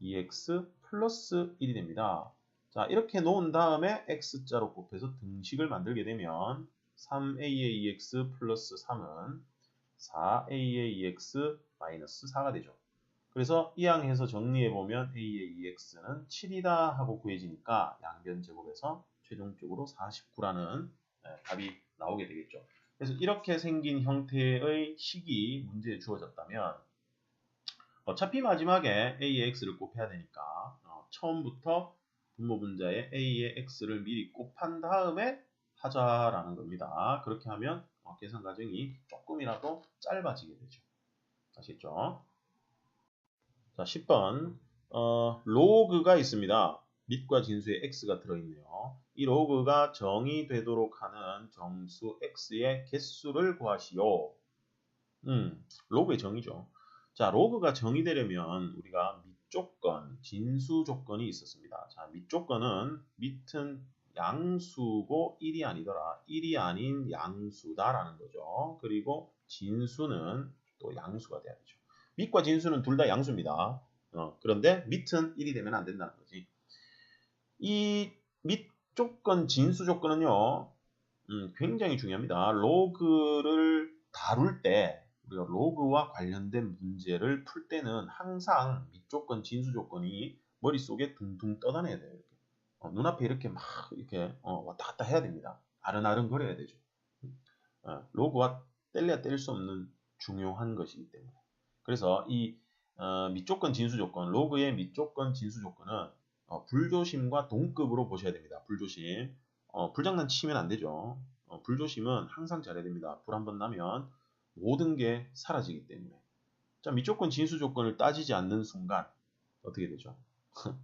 2x 플러스 1이 됩니다. 자 이렇게 놓은 다음에 x자로 곱해서 등식을 만들게 되면 3a의 2x 플러스 3은 4a의 2x 마이너스 4가 되죠. 그래서 이 항에서 정리해보면 a의 2x는 7이다 하고 구해지니까 양변 제곱에서 최종적으로 49라는 답이 나오게 되겠죠. 그래서 이렇게 생긴 형태의 식이 문제에 주어졌다면 어차피 마지막에 a의 x를 곱해야 되니까 처음부터 분모 분자에 a의 x를 미리 곱한 다음에 하자라는 겁니다. 그렇게 하면 계산 과정이 조금이라도 짧아지게 되죠. 아시겠죠? 자, 10번. 로그가 있습니다. 밑과 진수에 x가 들어있네요. 이 로그가 정의 되도록 하는 정수 x의 개수를 구하시오. 로그의 정의죠. 자, 로그가 정의되려면 우리가 밑조건, 진수 조건이 있었습니다. 자, 밑조건은 밑은 양수고 1이 아니더라. 1이 아닌 양수다라는 거죠. 그리고 진수는 또 양수가 돼야 되죠. 밑과 진수는 둘 다 양수입니다. 그런데 밑은 1이 되면 안 된다는 거지. 이 밑조건, 진수 조건은요, 굉장히 중요합니다. 로그를 다룰 때, 우리가 로그와 관련된 문제를 풀 때는 항상 밑조건, 진수 조건이 머릿속에 둥둥 떠다녀야 돼요. 이렇게. 눈앞에 이렇게 막 이렇게 왔다 갔다 해야 됩니다. 아른아른 거려야 되죠. 로그와 뗄래야 뗄 수 없는 중요한 것이기 때문에. 그래서 이 밑조건 진수 조건, 로그의 밑조건 진수 조건은 불조심과 동급으로 보셔야 됩니다. 불조심. 불장난 치면 안 되죠. 불조심은 항상 잘해야 됩니다. 불 한번 나면 모든 게 사라지기 때문에. 자, 밑조건 진수 조건을 따지지 않는 순간 어떻게 되죠?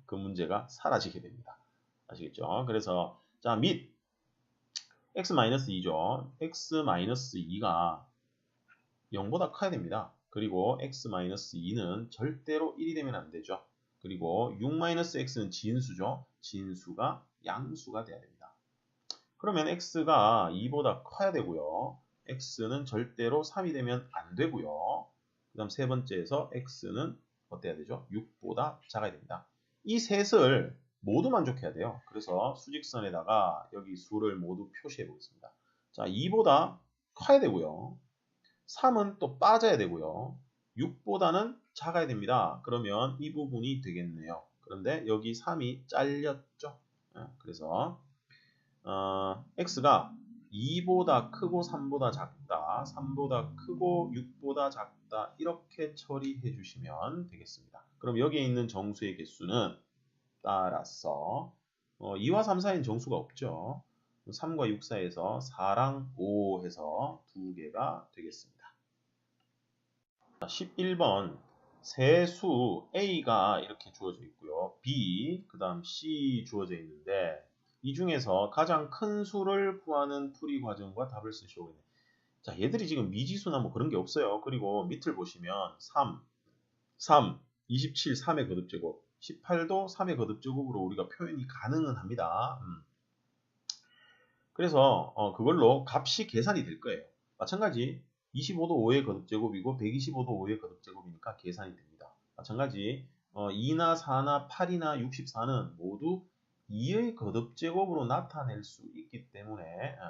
그 문제가 사라지게 됩니다. 아시겠죠? 그래서 자, 밑 x-2죠. x-2가 0보다 커야 됩니다. 그리고 x-2는 절대로 1이 되면 안 되죠. 그리고 6-x는 진수죠. 진수가 양수가 돼야 됩니다. 그러면 x가 2보다 커야 되고요. x는 절대로 3이 되면 안 되고요. 그 다음 세 번째에서 x는 어때야 되죠? 6보다 작아야 됩니다. 이 셋을 모두 만족해야 돼요. 그래서 수직선에다가 여기 수를 모두 표시해 보겠습니다. 자, 2보다 커야 되고요. 3은 또 빠져야 되고요. 6보다는 작아야 됩니다. 그러면 이 부분이 되겠네요. 그런데 여기 3이 잘렸죠. 그래서 x가 2보다 크고 3보다 작다, 3보다 크고 6보다 작다 이렇게 처리해 주시면 되겠습니다. 그럼 여기에 있는 정수의 개수는 따라서 2와 3 사이엔 정수가 없죠. 3과 6 사이에서 4랑 5 해서 2개가 되겠습니다. 11번 세수 A가 이렇게 주어져 있고요. B, 그 다음 C 주어져 있는데 이 중에서 가장 큰 수를 구하는 풀이 과정과 답을 쓰시오. 자, 얘들이 지금 미지수나 뭐 그런 게 없어요. 그리고 밑을 보시면 3, 27, 3의 거듭제곱, 18도 3의 거듭제곱으로 우리가 표현이 가능은 합니다. 그래서 그걸로 값이 계산이 될 거예요. 마찬가지 25도 5의 거듭제곱이고 125도 5의 거듭제곱이니까 계산이 됩니다. 마찬가지 2나 4나 8이나 64는 모두 2의 거듭제곱으로 나타낼 수 있기 때문에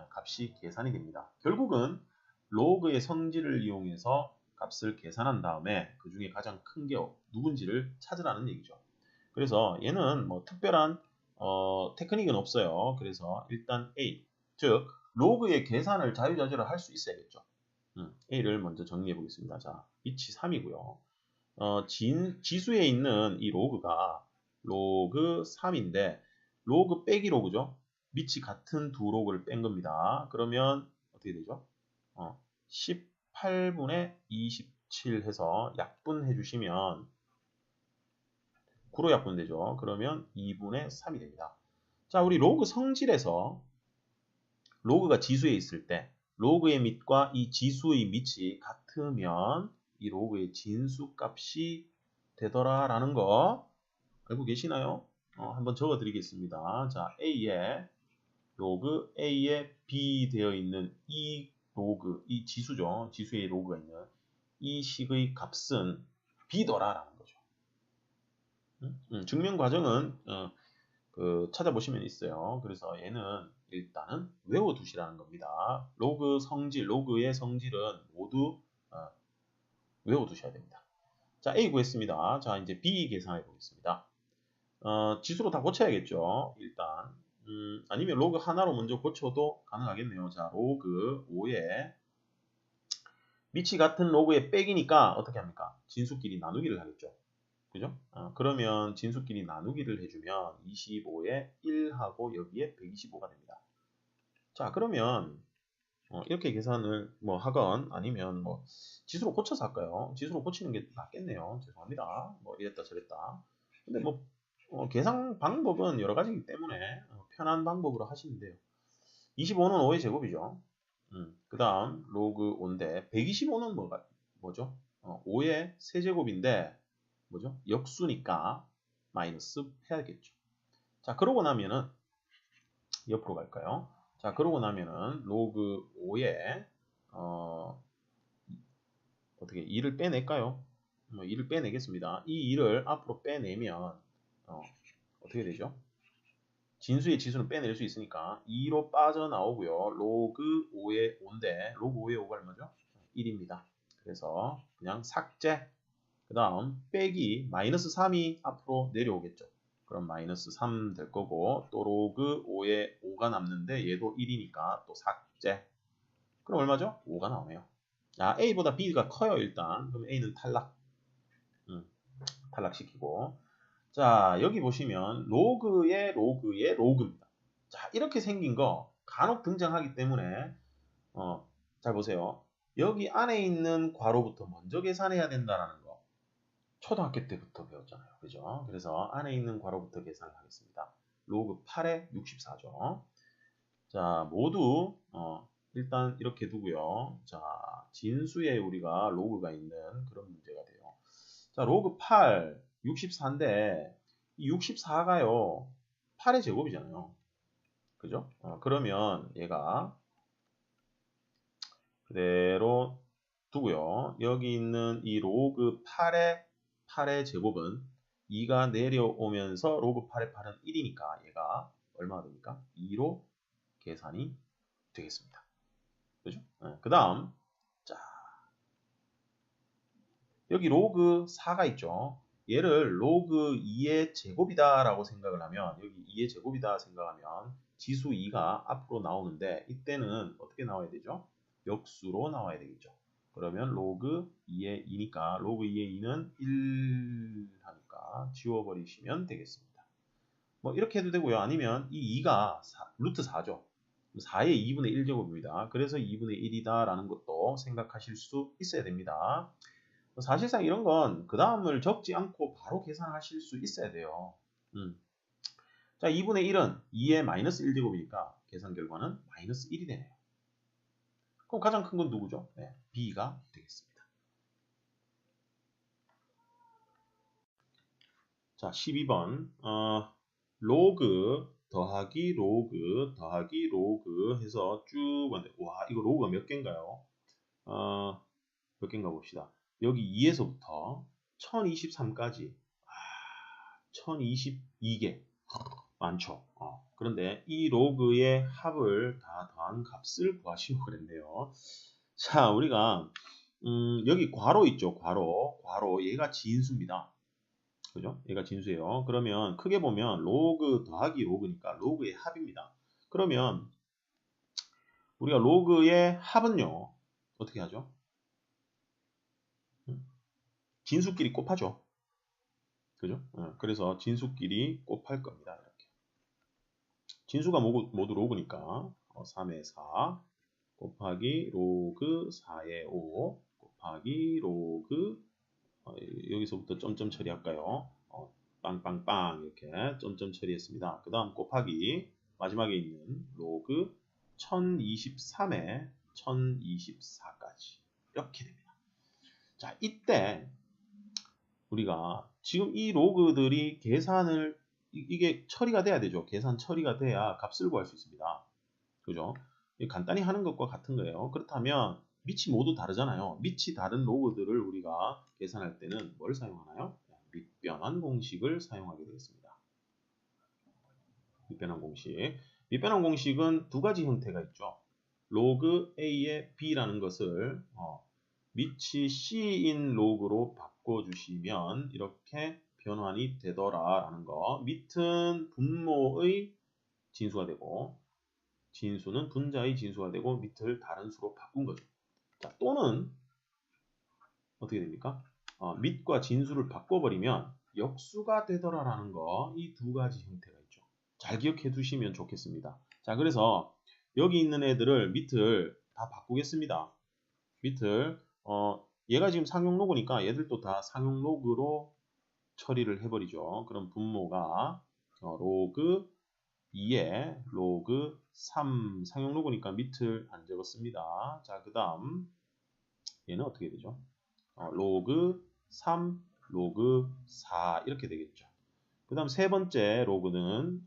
값이 계산이 됩니다. 결국은 로그의 성질을 이용해서 값을 계산한 다음에 그 중에 가장 큰 게 누군지를 찾으라는 얘기죠. 그래서 얘는 뭐 특별한 테크닉은 없어요. 그래서 일단 A, 즉 로그의 계산을 자유자재로 할 수 있어야겠죠. A를 먼저 정리해 보겠습니다. 자, 위치 3이고요. 지수에 있는 이 로그가 로그 3인데 로그 빼기 로그죠. 밑이 같은 두 로그를 뺀 겁니다. 그러면 어떻게 되죠? 18분의 27 해서 약분해 주시면 9로 약분되죠. 그러면 2분의 3이 됩니다. 자, 우리 로그 성질에서 로그가 지수에 있을 때 로그의 밑과 이 지수의 밑이 같으면 이 로그의 진수값이 되더라라는 거 알고 계시나요? 한번 적어 드리겠습니다. 자, A에 로그 A에 B 되어 있는 이 로그, 이 지수죠. 지수의 로그가 있는 이 식의 값은 B더라라는 거죠. 증명 과정은 찾아보시면 있어요. 그래서 얘는 일단은 외워두시라는 겁니다. 로그 성질, 로그의 성질은 모두 외워두셔야 됩니다. 자, A 구했습니다. 자, 이제 B 계산해 보겠습니다. 지수로 다 고쳐야겠죠. 일단 아니면 로그 하나로 먼저 고쳐도 가능하겠네요. 자, 로그 5에 밑이 같은 로그의 빼기니까 어떻게 합니까? 진수끼리 나누기를 하겠죠. 그죠? 그러면 진수끼리 나누기를 해주면 25에 1하고 여기에 125가 됩니다. 자, 그러면 이렇게 계산을 뭐 하건 아니면 뭐 지수로 고쳐서 할까요? 지수로 고치는 게 낫겠네요. 죄송합니다. 뭐 이랬다 저랬다. 근데 뭐 계산 방법은 여러 가지이기 때문에 편한 방법으로 하시면 돼요. 25는 5의 제곱이죠. 그 다음 로그 5인데 125는 뭐죠? 5의 세제곱인데 뭐죠? 역수니까 마이너스 해야겠죠. 자, 그러고 나면은 옆으로 갈까요? 자, 그러고 나면은 로그 5에 어떻게 2를 빼낼까요? 2를 빼내겠습니다. 이 2를 앞으로 빼내면 어떻게 되죠? 진수의 지수는 빼낼 수 있으니까 2로 빠져나오고요. 로그 5의 5인데 로그 5의 5가 얼마죠? 1입니다. 그래서 그냥 삭제. 그 다음 빼기 마이너스 3이 앞으로 내려오겠죠. 그럼 마이너스 3 될 거고 또 로그 5에 5가 남는데 얘도 1이니까 또 삭제. 그럼 얼마죠? 5가 나오네요. 자, A보다 B가 커요 일단. 그럼 A는 탈락. 탈락시키고. 자, 여기 보시면 로그의 로그의 로그입니다. 자, 이렇게 생긴 거 간혹 등장하기 때문에 잘 보세요. 여기 안에 있는 괄호부터 먼저 계산해야 된다는 거. 초등학교 때부터 배웠잖아요. 그죠? 그래서 안에 있는 괄호부터 계산을 하겠습니다. 로그 8에 64죠. 자, 모두 일단 이렇게 두고요. 자, 진수에 우리가 로그가 있는 그런 문제가 돼요. 자, 로그 8, 64인데 이 64가요. 8의 제곱이잖아요. 그죠? 그러면 얘가 그대로 두고요. 여기 있는 이 로그 8의 제곱은 2가 내려오면서 로그 8의 8은 1이니까 얘가 얼마가 됩니까? 2로 계산이 되겠습니다. 그죠? 그 다음 자 여기 로그 4가 있죠. 얘를 로그 2의 제곱이다 라고 생각을 하면 여기 2의 제곱이다 생각하면 지수 2가 앞으로 나오는데 이때는 어떻게 나와야 되죠? 역수로 나와야 되겠죠. 그러면 로그 2의 2니까 로그 2의 2는 1 하니까 지워버리시면 되겠습니다. 뭐 이렇게 해도 되고요. 아니면 이 2가 루트 4죠. 4의 2분의 1제곱입니다. 그래서 2분의 1이다 라는 것도 생각하실 수 있어야 됩니다. 사실상 이런 건 그 다음을 적지 않고 바로 계산하실 수 있어야 돼요. 자, 2분의 1은 2의 마이너스 1제곱이니까 계산 결과는 마이너스 1이 되네요. 그럼 가장 큰 건 누구죠? 네, B가 되겠습니다. 자, 12번 로그 더하기 로그 더하기 로그 해서 쭉 왔는데 와 이거 로그가 몇 개인가요? 몇 개인가 봅시다. 여기 2에서부터 1023까지 1022개 많죠. 그런데 이 로그의 합을 다 더한 값을 구하시고 그랬네요. 자, 우리가 여기 괄호 있죠. 괄호 얘가 진수입니다. 그죠? 얘가 진수예요. 그러면 크게 보면 로그 더하기 로그니까 로그의 합입니다. 그러면 우리가 로그의 합은요. 어떻게 하죠? 진수끼리 곱하죠. 그죠? 그래서 진수끼리 곱할 겁니다. 이렇게. 진수가 모두 로그니까 3의 4 곱하기 로그 4의 5 곱하기 로그 여기서부터 점점 처리할까요? 빵빵빵 이렇게 점점 처리했습니다. 그 다음 곱하기 마지막에 있는 로그 1023에 1024까지 이렇게 됩니다. 자, 이때 우리가 지금 이 로그들이 계산을 이게 처리가 돼야 되죠. 계산 처리가 돼야 값을 구할 수 있습니다. 그죠? 간단히 하는 것과 같은 거예요. 그렇다면 밑이 모두 다르잖아요. 밑이 다른 로그들을 우리가 계산할 때는 뭘 사용하나요? 밑변환 공식을 사용하게 되겠습니다. 밑변환 공식. 밑변환 공식은 두 가지 형태가 있죠. 로그 A의 B라는 것을 밑이 C인 로그로 바꿔주시면 이렇게 변환이 되더라라는 거. 밑은 분모의 진수가 되고 진수는 분자의 진수가 되고 밑을 다른 수로 바꾼 거죠. 자, 또는 어떻게 됩니까? 밑과 진수를 바꿔버리면 역수가 되더라라는 거. 이 두 가지 형태가 있죠. 잘 기억해 두시면 좋겠습니다. 자, 그래서 여기 있는 애들을 밑을 다 바꾸겠습니다. 밑을 얘가 지금 상용 로그니까 얘들도 다 상용 로그로 처리를 해버리죠. 그럼 분모가 로그 2에 로그 3 상용 로그니까 밑을 안 적었습니다. 자, 그 다음 얘는 어떻게 되죠? 로그 3 로그 4 이렇게 되겠죠. 그 다음 세 번째 로그는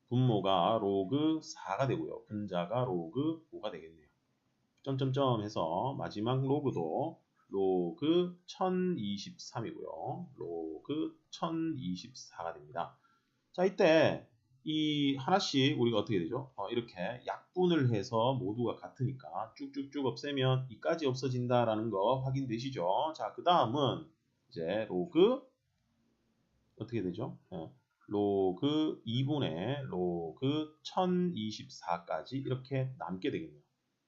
분모가 로그 4가 되고요. 분자가 로그 5가 되겠네요. 점점점 해서 마지막 로그도 로그 1023이고요. 로그 1024가 됩니다. 자, 이때 이 하나씩 우리가 어떻게 되죠? 이렇게 약분을 해서 모두가 같으니까 쭉쭉쭉 없애면 이까지 없어진다라는 거 확인되시죠? 자, 그 다음은 이제 로그 어떻게 되죠? 로그 2분의 로그 1024까지 이렇게 남게 되겠네요.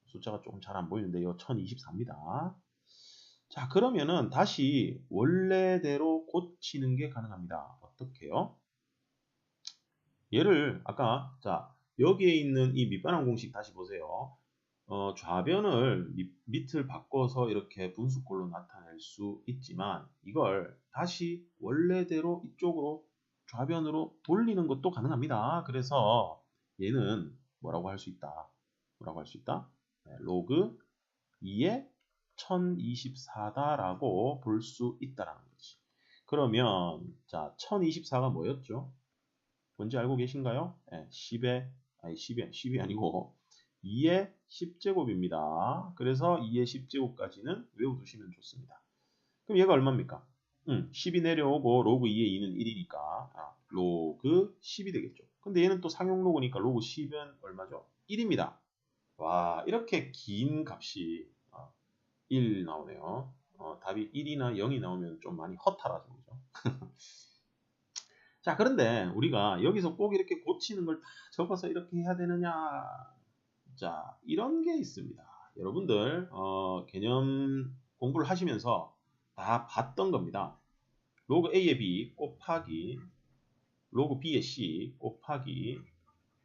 숫자가 조금 잘 안 보이는데 요 1024입니다. 자, 그러면은 다시 원래대로 고치는 게 가능합니다. 어떻게요? 얘를 아까 자 여기에 있는 이 밑변환 공식 다시 보세요. 좌변을 밑을 바꿔서 이렇게 분수꼴로 나타낼 수 있지만 이걸 다시 원래대로 이쪽으로 좌변으로 돌리는 것도 가능합니다. 그래서 얘는 뭐라고 할 수 있다? 뭐라고 할 수 있다? 네, 로그 2에 1024다라고 볼 수 있다라는 거지. 그러면 자 1024가 뭐였죠? 뭔지 알고 계신가요? 네, 10이 아니고 2의 10제곱입니다. 그래서 2의 10제곱까지는 외워두시면 좋습니다. 그럼 얘가 얼마입니까? 10이 내려오고 로그 2의 2는 1이니까 로그 10이 되겠죠. 근데 얘는 또 상용 로그니까 로그 10은 얼마죠? 1입니다. 와, 이렇게 긴 값이 1 나오네요. 답이 1이나 0이 나오면 좀 많이 허탈하죠. 그죠? 자, 그런데 우리가 여기서 꼭 이렇게 고치는 걸 다 적어서 이렇게 해야 되느냐? 자, 이런 게 있습니다. 여러분들 개념 공부를 하시면서 다 봤던 겁니다. 로그 A의 B 곱하기 로그 B의 C 곱하기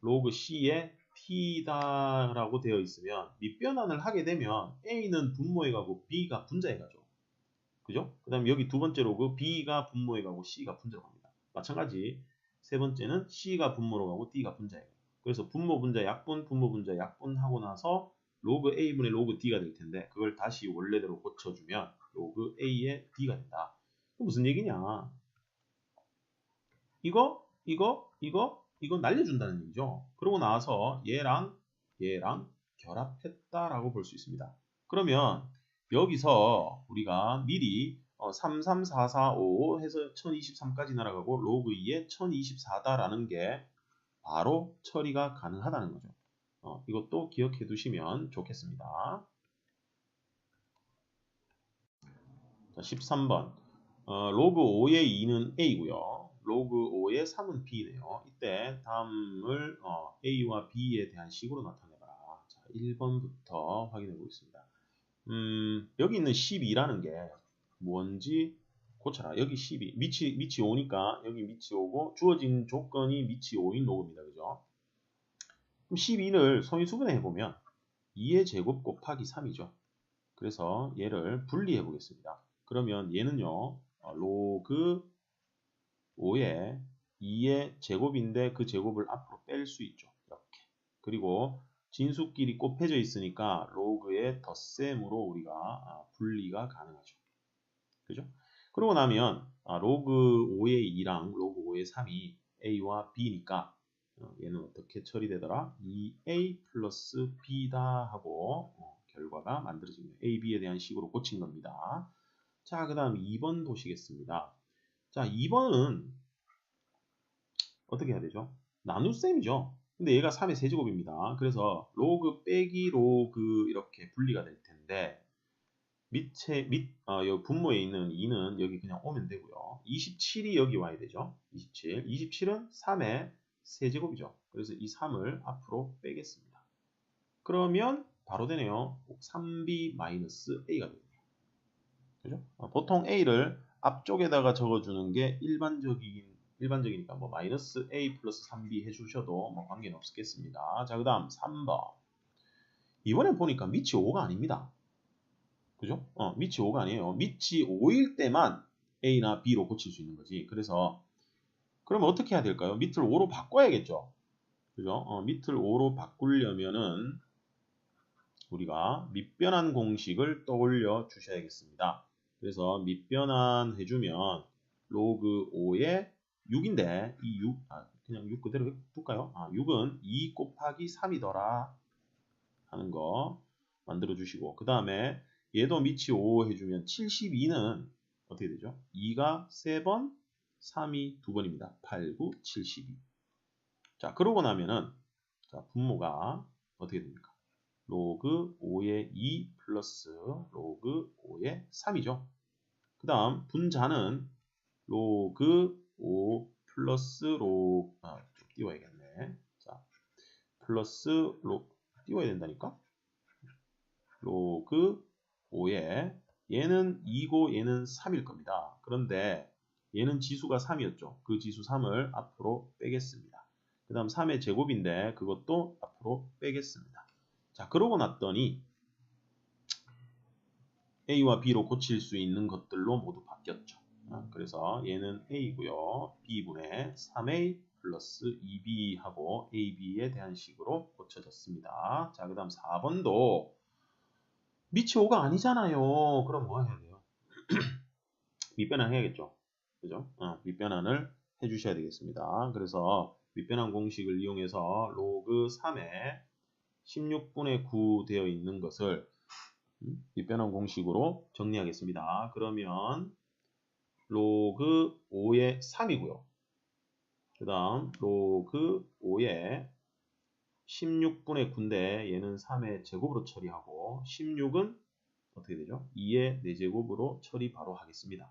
로그 C의 T다라고 되어 있으면 밑변환을 하게 되면 A는 분모에 가고 B가 분자에 가죠. 그죠? 그 다음에 여기 두 번째 로그 B가 분모에 가고 C가 분자로 갑니다. 마찬가지 세 번째는 C가 분모로 가고 D가 분자에 가요. 그래서 분모 분자 약분 분모 분자 약분 하고 나서 로그 A분의 로그 D가 될 텐데 그걸 다시 원래대로 고쳐주면 로그 A의 D가 된다. 무슨 얘기냐? 이거 날려준다는 얘기죠. 그러고 나서 얘랑 결합했다라고 볼 수 있습니다. 그러면 여기서 우리가 미리 33445 해서 1023까지 날아가고 로그 2에 1024다라는 게 바로 처리가 가능하다는 거죠. 이것도 기억해 두시면 좋겠습니다. 자, 13번. 로그 5의 2는 A고요. 로그 5의 3은 B네요. 이때 다음을 A와 B에 대한 식으로 나타내봐라. 자, 1번부터 확인해 보겠습니다. 여기 있는 12라는 게 뭔지 고쳐라. 여기 12. 밑이 5니까 여기 밑이 5고 주어진 조건이 밑이 5인 로그입니다. 그죠? 그럼 12를 소인수분해 해보면 2의 제곱 곱하기 3이죠. 그래서 얘를 분리해 보겠습니다. 그러면 얘는요. 로그 5의 2의 제곱인데 그 제곱을 앞으로 뺄 수 있죠. 이렇게. 그리고 진수끼리 곱해져 있으니까 로그의 덧셈으로 우리가 분리가 가능하죠. 그죠? 그러고 나면 로그 5의 2랑 로그 5의 3이 A와 B니까 얘는 어떻게 처리되더라? 2A 플러스 B다 하고 결과가 만들어집니다. A, B에 대한 식으로 고친 겁니다. 자, 그 다음 2번 보시겠습니다. 자, 2번은 어떻게 해야 되죠? 나눗셈이죠. 근데 얘가 3의 세제곱입니다. 그래서 로그 빼기 로그 이렇게 분리가 될 텐데 여기 분모에 있는 2는 여기 그냥 오면 되고요. 27이 여기 와야 되죠. 27. 27은 3의 세제곱이죠. 그래서 이 3을 앞으로 빼겠습니다. 그러면 바로 되네요. 3b-a가 되네요. 그죠? 보통 a를 앞쪽에다가 적어주는 게 일반적이니까 뭐 마이너스 a 플러스 3b 해주셔도 뭐 관계는 없겠습니다. 자, 그 다음 3번. 이번에 보니까 밑이 5가 아닙니다. 그죠? 밑이 5가 아니에요. 밑이 5일 때만 a나 b로 고칠 수 있는 거지. 그래서 그러면 어떻게 해야 될까요? 밑을 5로 바꿔야겠죠. 그죠? 밑을 5로 바꾸려면은 우리가 밑변환 공식을 떠올려 주셔야겠습니다. 그래서 밑변환 해주면 로그 5의 6인데 이 6, 그냥 6 그대로 둘까요? 6은 2 곱하기 3이더라 하는 거 만들어 주시고 그 다음에 얘도 밑이 5 해주면 72는 어떻게 되죠? 2가 3번, 3이 2번입니다. 8, 9, 72. 자, 그러고 나면은 자, 분모가 어떻게 됩니까? 로그 5의 2 플러스 로그 5의 3이죠. 그 다음 분자는 로그 5 플러스 좀 띄워야겠네. 자, 플러스 띄워야 된다니까? 로그 5에 얘는 2고 얘는 3일 겁니다. 그런데 얘는 지수가 3이었죠. 그 지수 3을 앞으로 빼겠습니다. 그 다음 3의 제곱인데 그것도 앞으로 빼겠습니다. 자, 그러고 났더니 A와 B로 고칠 수 있는 것들로 모두 바뀌었죠. 그래서 얘는 A고요. B분의 3A 플러스 2B 하고 AB에 대한 식으로 고쳐졌습니다. 자, 그 다음 4번도 밑이 5가 아니잖아요. 그럼 뭐 해야 돼요? 밑변환 해야겠죠. 그죠? 밑변환을 해주셔야 되겠습니다. 그래서 밑변환 공식을 이용해서 로그 3에 16분의 9 되어 있는 것을 밑변환 공식으로 정리하겠습니다. 그러면 로그 5의 3이고요. 그 다음 로그 5의 16분의 9인데 얘는 3의 제곱으로 처리하고 16은 어떻게 되죠? 2의 4제곱으로 처리 바로 하겠습니다.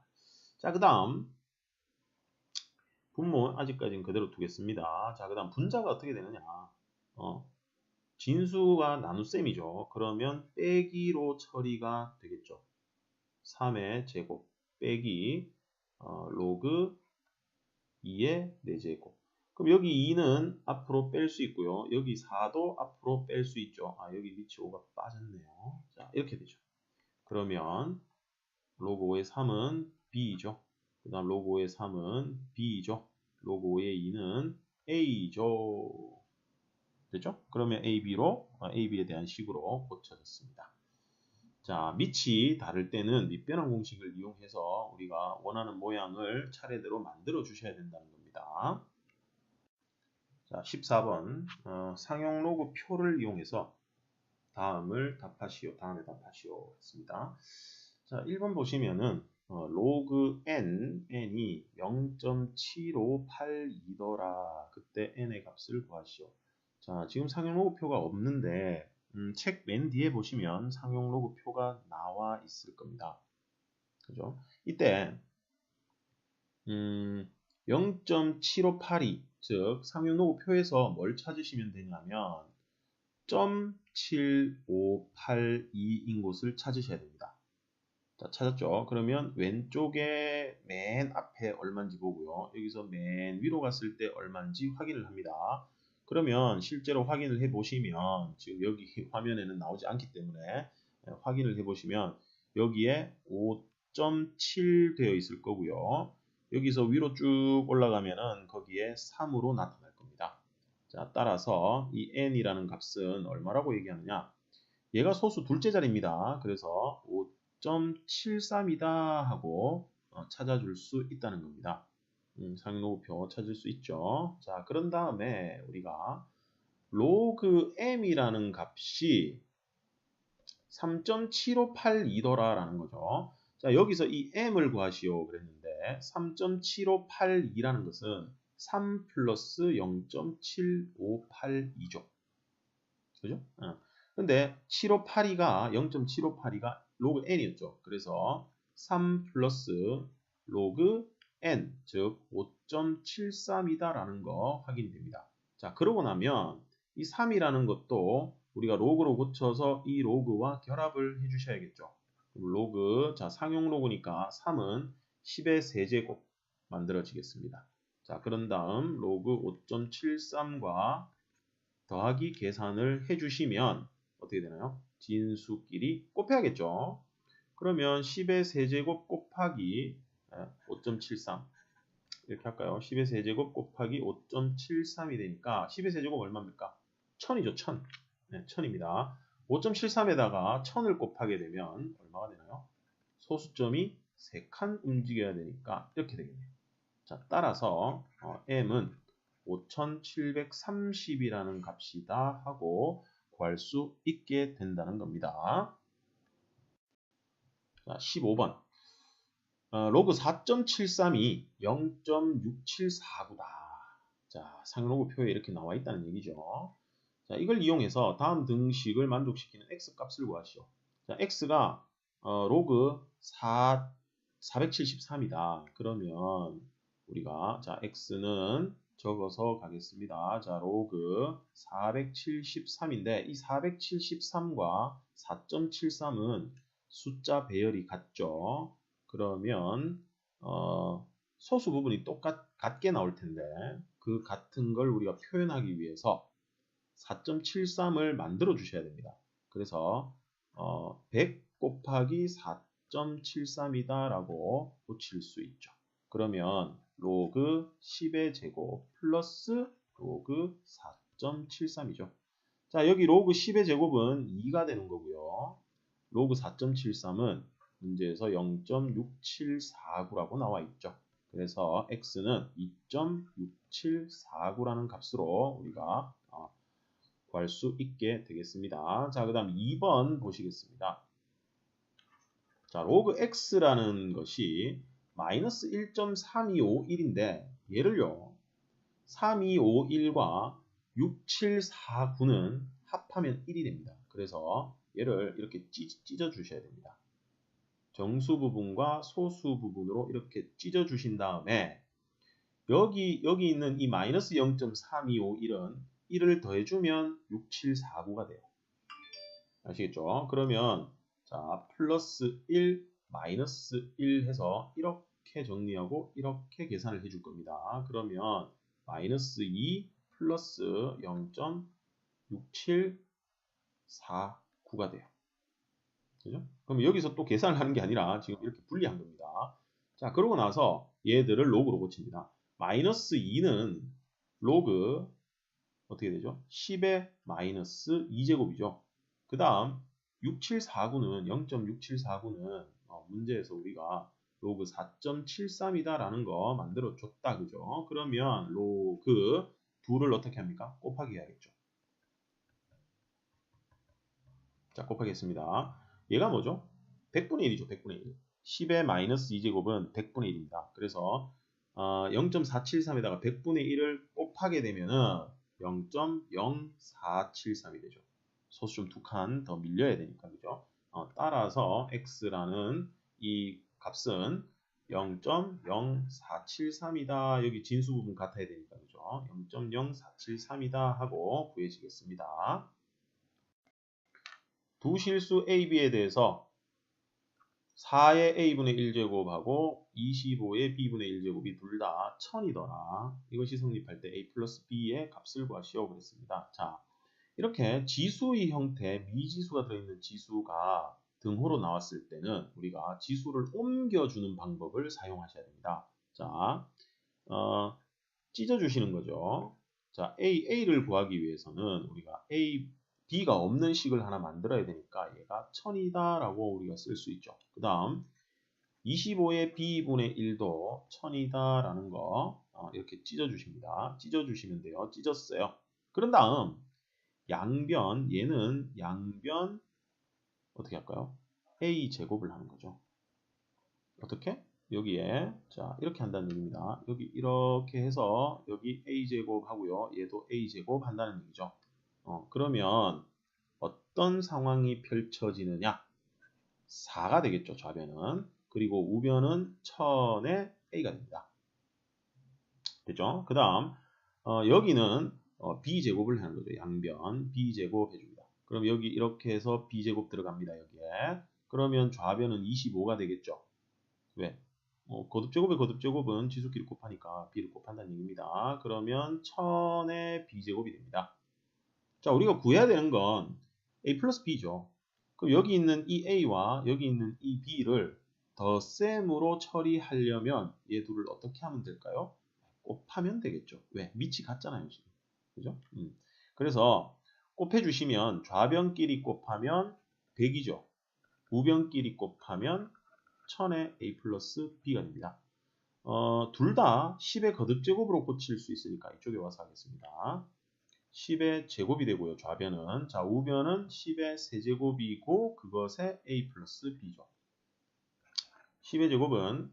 자, 그 다음 분모 아직까지는 그대로 두겠습니다. 자, 그 다음 분자가 어떻게 되느냐. 진수가 나눗셈이죠. 그러면 빼기로 처리가 되겠죠. 3의 제곱 빼기 로그 2의 4제곱. 그럼 여기 2는 앞으로 뺄 수 있고요. 여기 4도 앞으로 뺄 수 있죠. 여기 밑이 5가 빠졌네요. 자, 이렇게 되죠. 그러면 로그 5의 3은 B이죠. 그 다음 로그 5의 3은 B이죠. 로그 5의 2는 A죠. 됐죠? 그러면 AB로, AB에 대한 식으로 고쳐졌습니다. 자, 밑이 다를 때는 밑변환 공식을 이용해서 우리가 원하는 모양을 차례대로 만들어 주셔야 된다는 겁니다. 자, 14번 상용 로그 표를 이용해서 다음에 답하시오 했습니다. 자, 1번 보시면은 로그 n이 0.7582더라. 그때 n의 값을 구하시오. 자, 지금 상용 로그 표가 없는데 책 맨 뒤에 보시면 상용 로그 표가 나와 있을 겁니다. 그죠? 이때 0.7582, 즉 상용 로그 표에서 뭘 찾으시면 되냐면 0.7582인 곳을 찾으셔야 됩니다. 자, 찾았죠? 그러면 왼쪽에 맨 앞에 얼마인지 보고요. 여기서 맨 위로 갔을 때 얼마인지 확인을 합니다. 그러면 실제로 확인을 해보시면 지금 여기 화면에는 나오지 않기 때문에 확인을 해보시면 여기에 5.7 되어 있을 거고요. 여기서 위로 쭉 올라가면은 거기에 3으로 나타날 겁니다. 자, 따라서 이 n이라는 값은 얼마라고 얘기하느냐? 얘가 소수 둘째 자리입니다. 그래서 5.73이다 하고 찾아줄 수 있다는 겁니다. 상용로그표 찾을 수 있죠. 자, 그런 다음에 우리가 로그 m이라는 값이 3.7582더라 라는 거죠. 자, 여기서 이 m을 구하시오 그랬는데 3.7582라는 것은 3 플러스 0.7582죠. 그죠? 근데 7582가 0.7582가 로그 n이었죠. 그래서 3 플러스 로그 n, 즉 5.73이다라는 거 확인이 됩니다. 자, 그러고 나면 이 3이라는 것도 우리가 로그로 고쳐서 이 로그와 결합을 해주셔야겠죠. 로그, 자, 상용 로그니까 3은 10의 세제곱 만들어지겠습니다. 자, 그런 다음 로그 5.73과 더하기 계산을 해주시면 어떻게 되나요? 진수끼리 곱해야겠죠. 그러면 10의 세제곱 곱하기 5.73 이렇게 할까요? 10의 세제곱 곱하기 5.73이 되니까 10의 세제곱 얼마입니까? 1000이죠. 1000. 네, 1000입니다. 5.73에다가 1000을 곱하게 되면 얼마가 되나요? 소수점이 3칸 움직여야 되니까 이렇게 되겠네요. 자, 따라서 m은 5730이라는 값이다 하고 구할 수 있게 된다는 겁니다. 자, 15번. 로그 4.73이 0.6749다. 자, 상로그 표에 이렇게 나와 있다는 얘기죠. 자, 이걸 이용해서 다음 등식을 만족시키는 x 값을 구하시오. 자, x가 로그 473이다. 그러면 우리가 자, x는 적어서 가겠습니다. 자, 로그 473인데 이 473과 4.73은 숫자 배열이 같죠. 그러면 소수 부분이 같게 나올 텐데 그 같은 걸 우리가 표현하기 위해서 4.73을 만들어 주셔야 됩니다. 그래서 100 곱하기 4.73이다 라고 고칠 수 있죠. 그러면 로그 10의 제곱 플러스 로그 4.73이죠. 자, 여기 로그 10의 제곱은 2가 되는 거고요. 로그 4.73은 문제에서 0.6749라고 나와 있죠. 그래서 x는 2.6749라는 값으로 우리가 구할 수 있게 되겠습니다. 자, 그 다음 2번 보시겠습니다. 자, 로그 x라는 것이 마이너스 1.3251인데 얘를요 3251과 6749는 합하면 1이 됩니다. 그래서 얘를 이렇게 찢어 주셔야 됩니다. 정수 부분과 소수 부분으로 이렇게 찢어 주신 다음에 여기 있는 이 마이너스 0.3251은 1을 더해주면 6749가 돼요. 아시겠죠? 그러면 자 플러스 1 마이너스 1 해서 이렇게 정리하고 이렇게 계산을 해줄 겁니다. 그러면 마이너스 2 플러스 0.6749가 돼요. 그죠? 그럼 여기서 또 계산을 하는 게 아니라 지금 이렇게 분리한 겁니다. 자, 그러고 나서 얘들을 로그로 고칩니다. 마이너스 2는 로그 어떻게 되죠? 10의 마이너스 2제곱이죠. 그 다음 6749는 0.6749는 문제에서 우리가 로그 4.73이다 라는 거 만들어 줬다. 그죠? 그러면 로그 2를 어떻게 합니까? 곱하기 해야겠죠. 자, 곱하겠습니다. 얘가 뭐죠? 100분의 1이죠. 100분의 1. 10의 마이너스 2제곱은 100분의 1입니다. 그래서 0.473에다가 100분의 1을 곱하게 되면은 0.0473이 되죠. 소수 좀 두 칸 더 밀려야 되니까, 그죠? 따라서 x라는 이 값은 0.0473이다. 여기 진수 부분 같아야 되니까, 그죠? 0.0473이다 하고 구해지겠습니다. 두 실수 A, B에 대해서 4의 A분의 1제곱하고 25의 B분의 1제곱이 둘 다 1000이더라. 이것이 성립할 때 A 플러스 B의 값을 구하시오 그랬습니다. 자, 이렇게 지수의 형태, 미지수가 들어있는 지수가 등호로 나왔을 때는 우리가 지수를 옮겨주는 방법을 사용하셔야 됩니다. 자, 찢어주시는 거죠. 자, A를 구하기 위해서는 우리가 B가 없는 식을 하나 만들어야 되니까 얘가 1000이다 라고 우리가 쓸 수 있죠. 그 다음 25의 B분의 1도 1000이다 라는 거 이렇게 찢어주십니다. 찢어주시면 돼요. 찢었어요. 그런 다음 양변, 얘는 양변 어떻게 할까요? A 제곱을 하는 거죠. 어떻게? 여기에 자 이렇게 한다는 얘기입니다. 여기 이렇게 해서 여기 A 제곱 하고요. 얘도 A 제곱 한다는 얘기죠. 그러면 어떤 상황이 펼쳐지느냐? 4가 되겠죠. 좌변은. 그리고 우변은 1000의 A가 됩니다. 됐죠? 그 다음 여기는 B제곱을 하는 거죠. 양변 B제곱 해줍니다. 그럼 여기 이렇게 해서 B제곱 들어갑니다. 여기에. 그러면 좌변은 25가 되겠죠. 왜? 거듭제곱의 거듭제곱은 지수끼리 곱하니까 B를 곱한다는 얘기입니다. 그러면 1000의 B제곱이 됩니다. 자, 우리가 구해야 되는 건 A 플러스 B죠. 그럼 여기 있는 이 A와 여기 있는 이 B를 덧셈으로 처리하려면 얘 둘을 어떻게 하면 될까요? 곱하면 되겠죠. 왜? 밑이 같잖아요, 지금. 그죠? 그래서 곱해주시면 좌변끼리 곱하면 100이죠. 우변끼리 곱하면 1000의 A 플러스 B가 됩니다. 둘 다 10의 거듭제곱으로 고칠 수 있으니까 이쪽에 와서 하겠습니다. 10의 제곱이 되고요. 좌변은. 자, 우변은 10의 세제곱이고 그것의 A 플러스 B죠. 10의 제곱은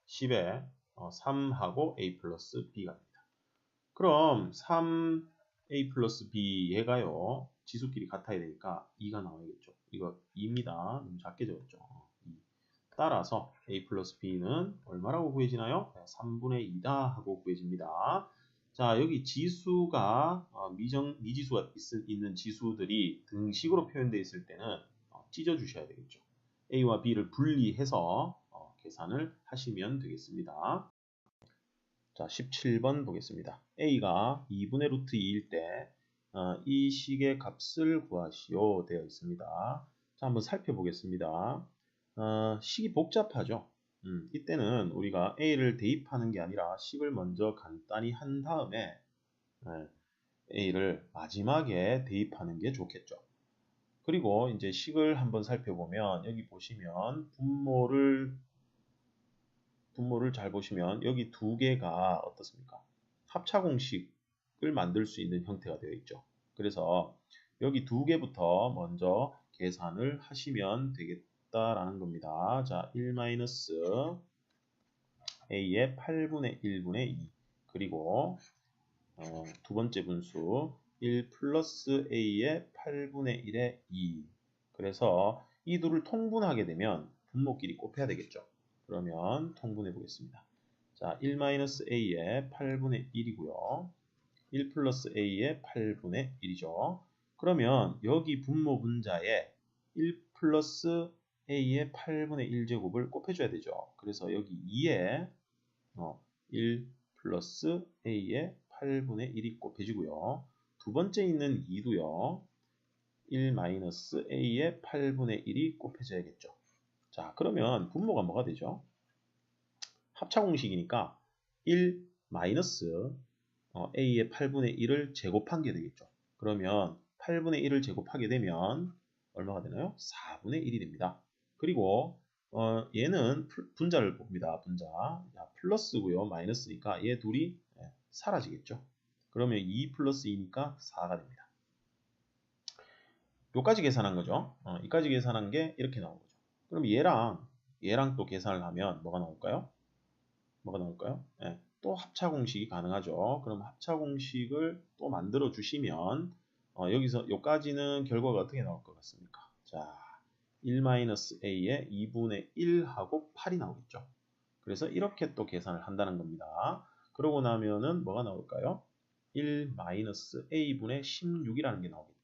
10의 3하고 A 플러스 B가 됩니다. 그럼 3A 플러스 B 얘가요. 지수끼리 같아야 되니까 2가 나와야겠죠. 이거 2입니다. 너무 작게 적었죠. 2. 따라서 A 플러스 B는 얼마라고 구해지나요? 3분의 2다 하고 구해집니다. 자, 여기 지수가 미지수가 있는 지수들이 등식으로 표현되어 있을 때는 찢어 주셔야 되겠죠. A와 B를 분리해서 계산을 하시면 되겠습니다. 자, 17번 보겠습니다. A가 2분의 루트 2일 때 이 식의 값을 구하시오 되어 있습니다. 자, 한번 살펴보겠습니다. 식이 복잡하죠. 이때는 우리가 A를 대입하는 게 아니라 식을 먼저 간단히 한 다음에 A를 마지막에 대입하는 게 좋겠죠. 그리고 이제 식을 한번 살펴보면 여기 보시면 분모를 잘 보시면 여기 두 개가 어떻습니까? 합차 공식을 만들 수 있는 형태가 되어 있죠. 그래서 여기 두 개부터 먼저 계산을 하시면 되겠다라는 겁니다. 자, 1-A의 8분의 1분의 2 그리고 두 번째 분수 1 플러스 A의 8분의 1의 2 그래서 이 둘을 통분하게 되면 분모끼리 곱해야 되겠죠. 그러면 통분해 보겠습니다. 자, 1-a의 8분의 1이고요. 1 플러스 a의 8분의 1이죠. 그러면 여기 분모 분자에 1 플러스 a의 8분의 1제곱을 곱해줘야 되죠. 그래서 여기 2에 1 플러스 a의 8분의 1이 곱해지고요. 두 번째 있는 2도요. 1 마이너스 a의 8분의 1이 곱해져야겠죠. 자, 그러면 분모가 뭐가 되죠? 합차공식이니까 1 마이너스 a의 8분의 1을 제곱한 게 되겠죠. 그러면 8분의 1을 제곱하게 되면 얼마가 되나요? 4분의 1이 됩니다. 그리고 얘는 분자를 봅니다. 분자. 자, 플러스고요. 마이너스니까 얘 둘이 사라지겠죠. 그러면 2 플러스 2니까 4가 됩니다. 요까지 계산한 거죠. 이까지 계산한 게 이렇게 나온 거죠. 그럼 얘랑 또 계산을 하면 뭐가 나올까요? 뭐가 나올까요? 네, 또 합차 공식이 가능하죠. 그럼 합차 공식을 또 만들어 주시면 여기서 요까지는 결과가 어떻게 나올 것 같습니까? 자, 1-a에 2분의 1하고 8이 나오겠죠. 그래서 이렇게 또 계산을 한다는 겁니다. 그러고 나면은 뭐가 나올까요? 1-a분의 16이라는 게 나오겠죠.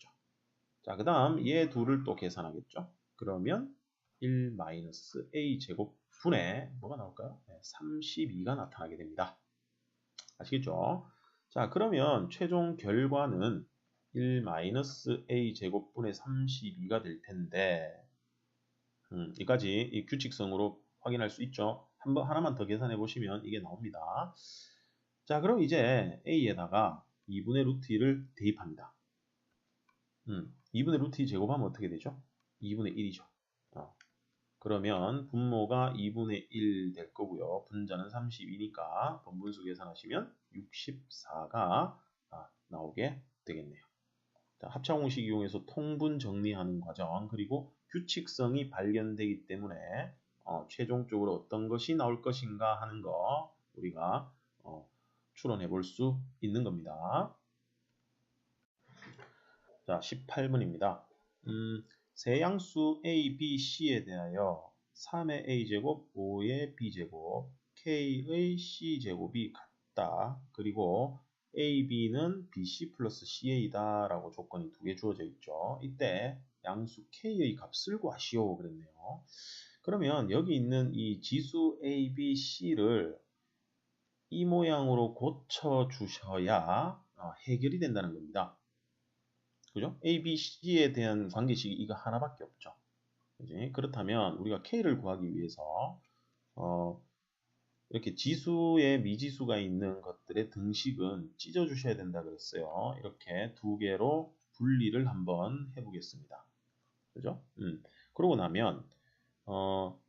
자, 그 다음 얘 둘을 또 계산하겠죠. 그러면 1-a 제곱 분의 뭐가 나올까요? 32가 나타나게 됩니다. 아시겠죠? 자, 그러면 최종 결과는 1-a 제곱분의 32가 될 텐데 여기까지 이 규칙성으로 확인할 수 있죠. 하나만 더 계산해 보시면 이게 나옵니다. 자, 그럼 이제 a에다가 2분의 루트 1을 대입합니다. 2분의 루트 2 제곱하면 어떻게 되죠? 2분의 1이죠. 그러면 분모가 2분의 1 될 거고요. 분자는 32니까 번분수 계산하시면 64가 나오게 되겠네요. 자, 합차공식 이용해서 통분 정리하는 과정 그리고 규칙성이 발견되기 때문에 최종적으로 어떤 것이 나올 것인가 하는 거 우리가 추론해 볼 수 있는 겁니다. 자, 18번입니다. 세양수 A, B, C에 대하여 3의 A제곱, 5의 B제곱, K의 C제곱이 같다. 그리고 A, B는 BC 플러스 CA다 라고 조건이 두 개 주어져 있죠. 이때 양수 K의 값을 구하시오 그랬네요. 그러면 여기 있는 이 지수 A, B, C를 이 모양으로 고쳐 주셔야 해결이 된다는 겁니다. 그죠? A, B, C에 대한 관계식이 이거 하나밖에 없죠. 그지? 그렇다면 우리가 K를 구하기 위해서 이렇게 지수에 미지수가 있는 것들의 등식은 찢어 주셔야 된다 그랬어요. 이렇게 두 개로 분리를 한번 해보겠습니다. 그죠? 그러고 나면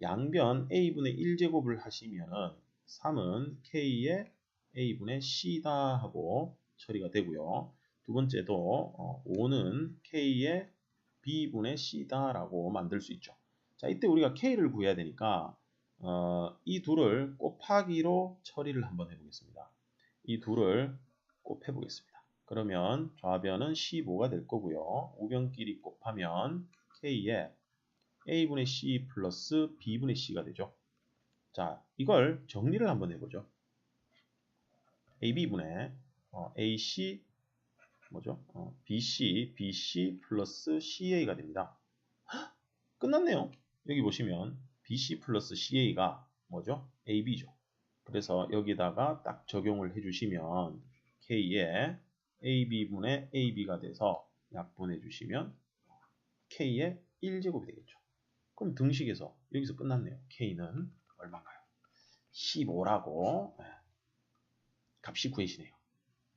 양변 A분의 1제곱을 하시면은 3은 K의 A분의 C다 하고 처리가 되고요. 두 번째도 5는 K의 B분의 C다 라고 만들 수 있죠. 자, 이때 우리가 K를 구해야 되니까 이 둘을 곱하기로 처리를 한번 해보겠습니다. 이 둘을 곱해 보겠습니다. 그러면 좌변은 15가 될 거고요. 우변끼리 곱하면 K의 A분의 C 플러스 B분의 C가 되죠. 자, 이걸 정리를 한번 해보죠. AB분의 AC 뭐죠? BC 플러스 CA가 됩니다. 헉, 끝났네요. 여기 보시면 BC 플러스 CA가 뭐죠? AB죠. 그래서 여기다가 딱 적용을 해주시면 K의 AB분의 AB가 돼서 약분해 주시면 K의 1제곱이 되겠죠. 그럼 등식에서 여기서 끝났네요. K는 얼마인가요? 15라고 값이 구해지네요.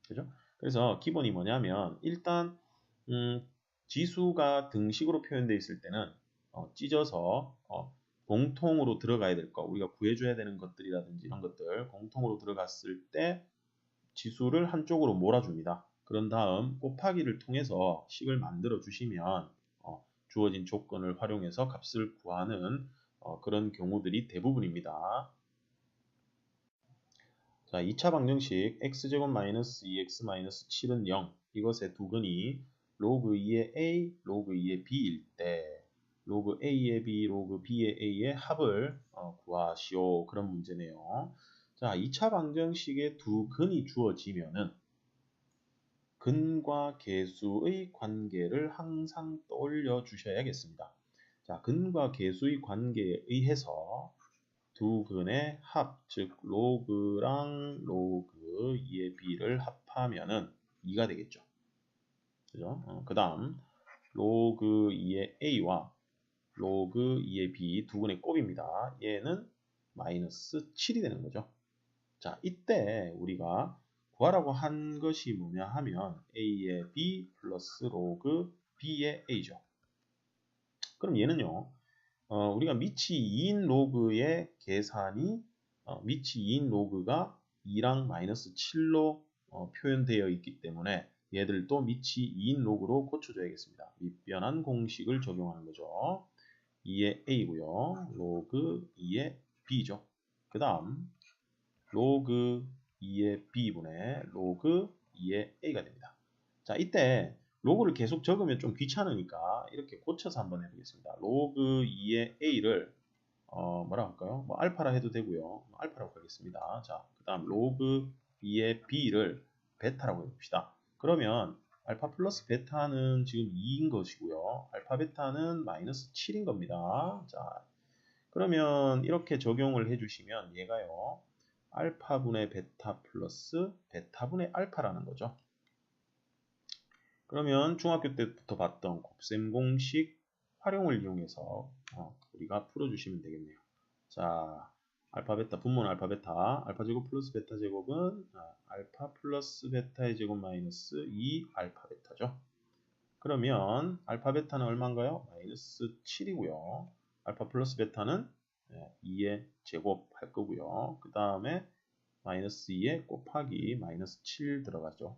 그죠? 그래서 기본이 뭐냐면 일단 지수가 등식으로 표현되어 있을 때는 찢어서 공통으로 들어가야 될 거, 우리가 구해줘야 되는 것들이라든지 이런 것들 공통으로 들어갔을 때 지수를 한쪽으로 몰아줍니다. 그런 다음 곱하기를 통해서 식을 만들어 주시면 주어진 조건을 활용해서 값을 구하는 그런 경우들이 대부분입니다. 자, 2차 방정식 x제곱 마이너스 2x 마이너스 7은 0 이것의 두근이 로그 2의 a, 로그 2의 b일 때 로그 A의 B, 로그 B의 A의 합을 구하시오. 그런 문제네요. 자, 2차 방정식에 두 근이 주어지면은 근과 계수의 관계를 항상 떠올려 주셔야겠습니다. 자, 근과 계수의 관계에 의해서 두 근의 합, 즉 로그랑 로그 2의 b를 합하면은 2가 되겠죠. 그죠? 그 다음 로그 2의 a와 로그 2의 b 두 근의 곱입니다. 얘는 마이너스 7이 되는 거죠. 자, 이때 우리가 구하라고 한 것이 뭐냐 하면 a의 b 플러스 로그 b의 a죠. 그럼 얘는요. 우리가 미치 2인 로그의 계산이 미치 2인 로그가 2랑 마이너스 7로 표현되어 있기 때문에 얘들도 미치 2인 로그로 고쳐줘야겠습니다. 밑변한 공식을 적용하는 거죠. 2의 a고요. 로그 2의 b죠. 그 다음 로그 2의 b분의 로그 2의 a가 됩니다. 자, 이때 로그를 계속 적으면 좀 귀찮으니까 이렇게 고쳐서 한번 해보겠습니다. 로그 2의 a를 뭐라 할까요? 뭐 알파라 해도 되고요. 알파라고 하겠습니다. 자, 그 다음 로그 2의 b를 베타라고 해봅시다. 그러면 알파 플러스 베타는 지금 2인 것이고요. 알파 베타는 마이너스 7인 겁니다. 자, 그러면 이렇게 적용을 해주시면 얘가요. 알파분의 베타 플러스 베타분의 알파라는 거죠. 그러면 중학교 때부터 봤던 곱셈 공식 활용을 이용해서 우리가 풀어주시면 되겠네요. 자, 알파 베타 분모는 알파 베타 알파 제곱 플러스 베타 제곱은 알파 플러스 베타의 제곱 마이너스 2 알파 베타죠. 그러면 알파 베타는 얼마인가요? 마이너스 7이고요. 알파 플러스 베타는 2의 제곱 할 거고요. 그 다음에 마이너스 2에 곱하기 마이너스 7 들어가죠.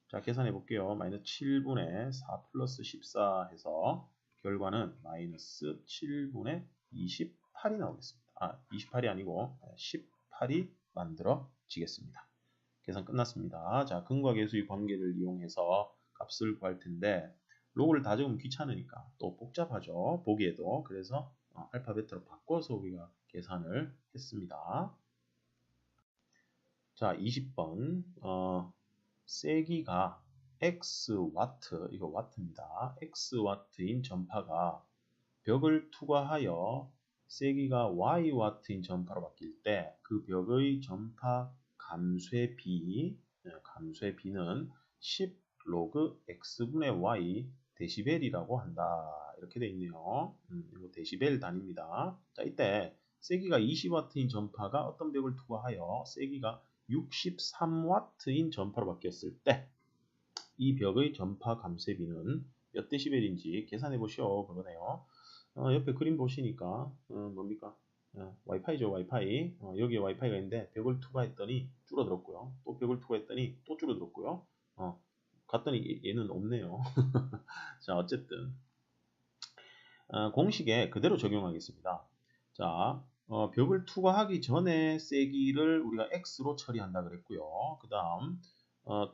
자, 계산해 볼게요. 마이너스 7분의 4 플러스 14 해서 결과는 마이너스 7분의 28이 나오겠습니다. 28이 아니고 18이 만들어지겠습니다. 계산 끝났습니다. 자, 근과 계수의 관계를 이용해서 값을 구할 텐데 로그를 다 적으면 귀찮으니까 또 복잡하죠. 보기에도. 그래서 알파 베타로 바꿔서 우리가 계산을 했습니다. 자, 20번 세기가 x 와트, 이거 와트입니다. x 와트인 전파가 벽을 투과하여 세기가 y 와트인 전파로 바뀔 때 그 벽의 전파 감쇄비는 10 로그 x분의 y 데시벨이라고 한다. 이렇게 돼 있네요. 이거 데시벨 단위입니다. 자, 이때 세기가 20와트인 전파가 어떤 벽을 투과하여 세기가 63와트인 전파로 바뀌었을 때 이 벽의 전파 감쇄비는 몇 데시벨인지 계산해 보시오. 그러네요. 옆에 그림 보시니까 뭡니까? 와이파이죠. 와이파이. 여기에 와이파이가 있는데 벽을 투과했더니 줄어들었고요. 또 벽을 투과했더니 또 줄어들었고요. 갔더니 얘는 없네요. 자, 어쨌든 공식에 그대로 적용하겠습니다. 자, 벽을 투과하기 전에 세기를 우리가 x로 처리한다 그랬고요. 그 다음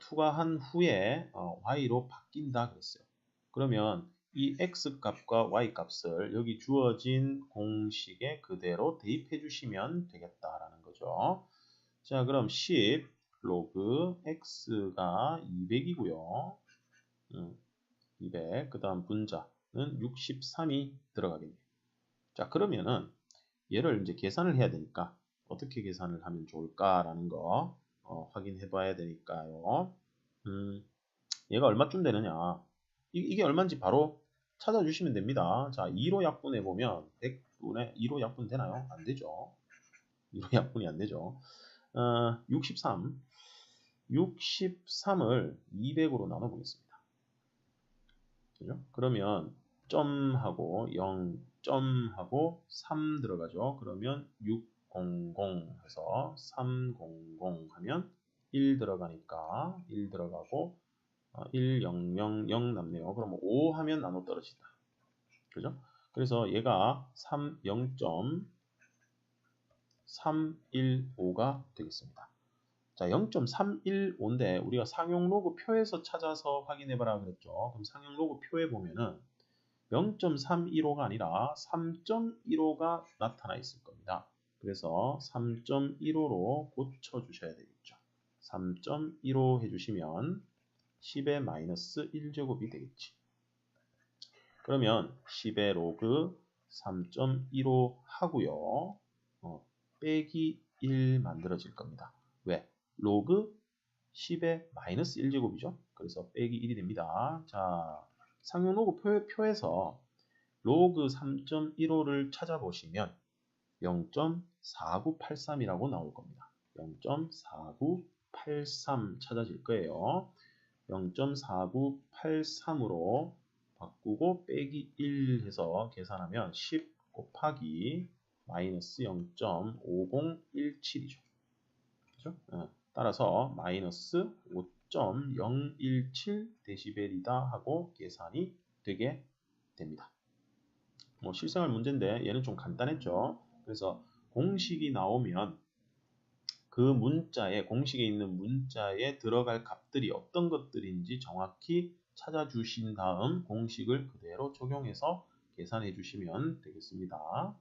투과한 후에 y로 바뀐다 그랬어요. 그러면 이 x 값과 y 값을 여기 주어진 공식에 그대로 대입해 주시면 되겠다라는 거죠. 자, 그럼 10 로그 x가 200이고요. 200, 그 다음 분자는 63이 들어가겠네요. 자, 그러면은 얘를 이제 계산을 해야 되니까 어떻게 계산을 하면 좋을까라는 거 확인해 봐야 되니까요. 얘가 얼마쯤 되느냐. 이게 얼마인지 바로 찾아주시면 됩니다. 자, 2로 약분해 보면 100분의 2로 약분 되나요? 안 되죠. 2로 약분이 안 되죠. 63을 200으로 나눠 보겠습니다. 그죠? 그러면 점하고 0, 점하고 3 들어가죠. 그러면 600 해서 300 하면 1 들어가니까 1 들어가고 1, 0, 0, 0 남네요. 그럼 5 하면 나눠 떨어진다. 그죠? 그래서 얘가 0.315가 되겠습니다. 자, 0.315인데 우리가 상용 로그 표에서 찾아서 확인해 봐라 그랬죠. 그럼 상용 로그 표에 보면은 0.315가 아니라 3.15가 나타나 있을 겁니다. 그래서 3.15로 고쳐주셔야 되겠죠. 3.15 해주시면 10의 마이너스 1제곱이 되겠지. 그러면 10의 로그 3.15 하고요. 빼기 1 만들어질 겁니다. 왜? 로그 10의 마이너스 1제곱이죠. 그래서 빼기 1이 됩니다. 자, 상용로그 표에서 로그 3.15를 찾아보시면 0.4983이라고 나올 겁니다. 0.4983 찾아질 거예요. 0.4983으로 바꾸고 빼기 1 해서 계산하면 10 곱하기 마이너스 0.5017이죠. 그죠? 따라서 마이너스 5.017데시벨이다 하고 계산이 되게 됩니다. 뭐 실생활 문제인데 얘는 좀 간단했죠. 그래서 공식이 나오면 그 문자에 공식에 있는 문자에 들어갈 값들이 어떤 것들인지 정확히 찾아주신 다음 공식을 그대로 적용해서 계산해 주시면 되겠습니다.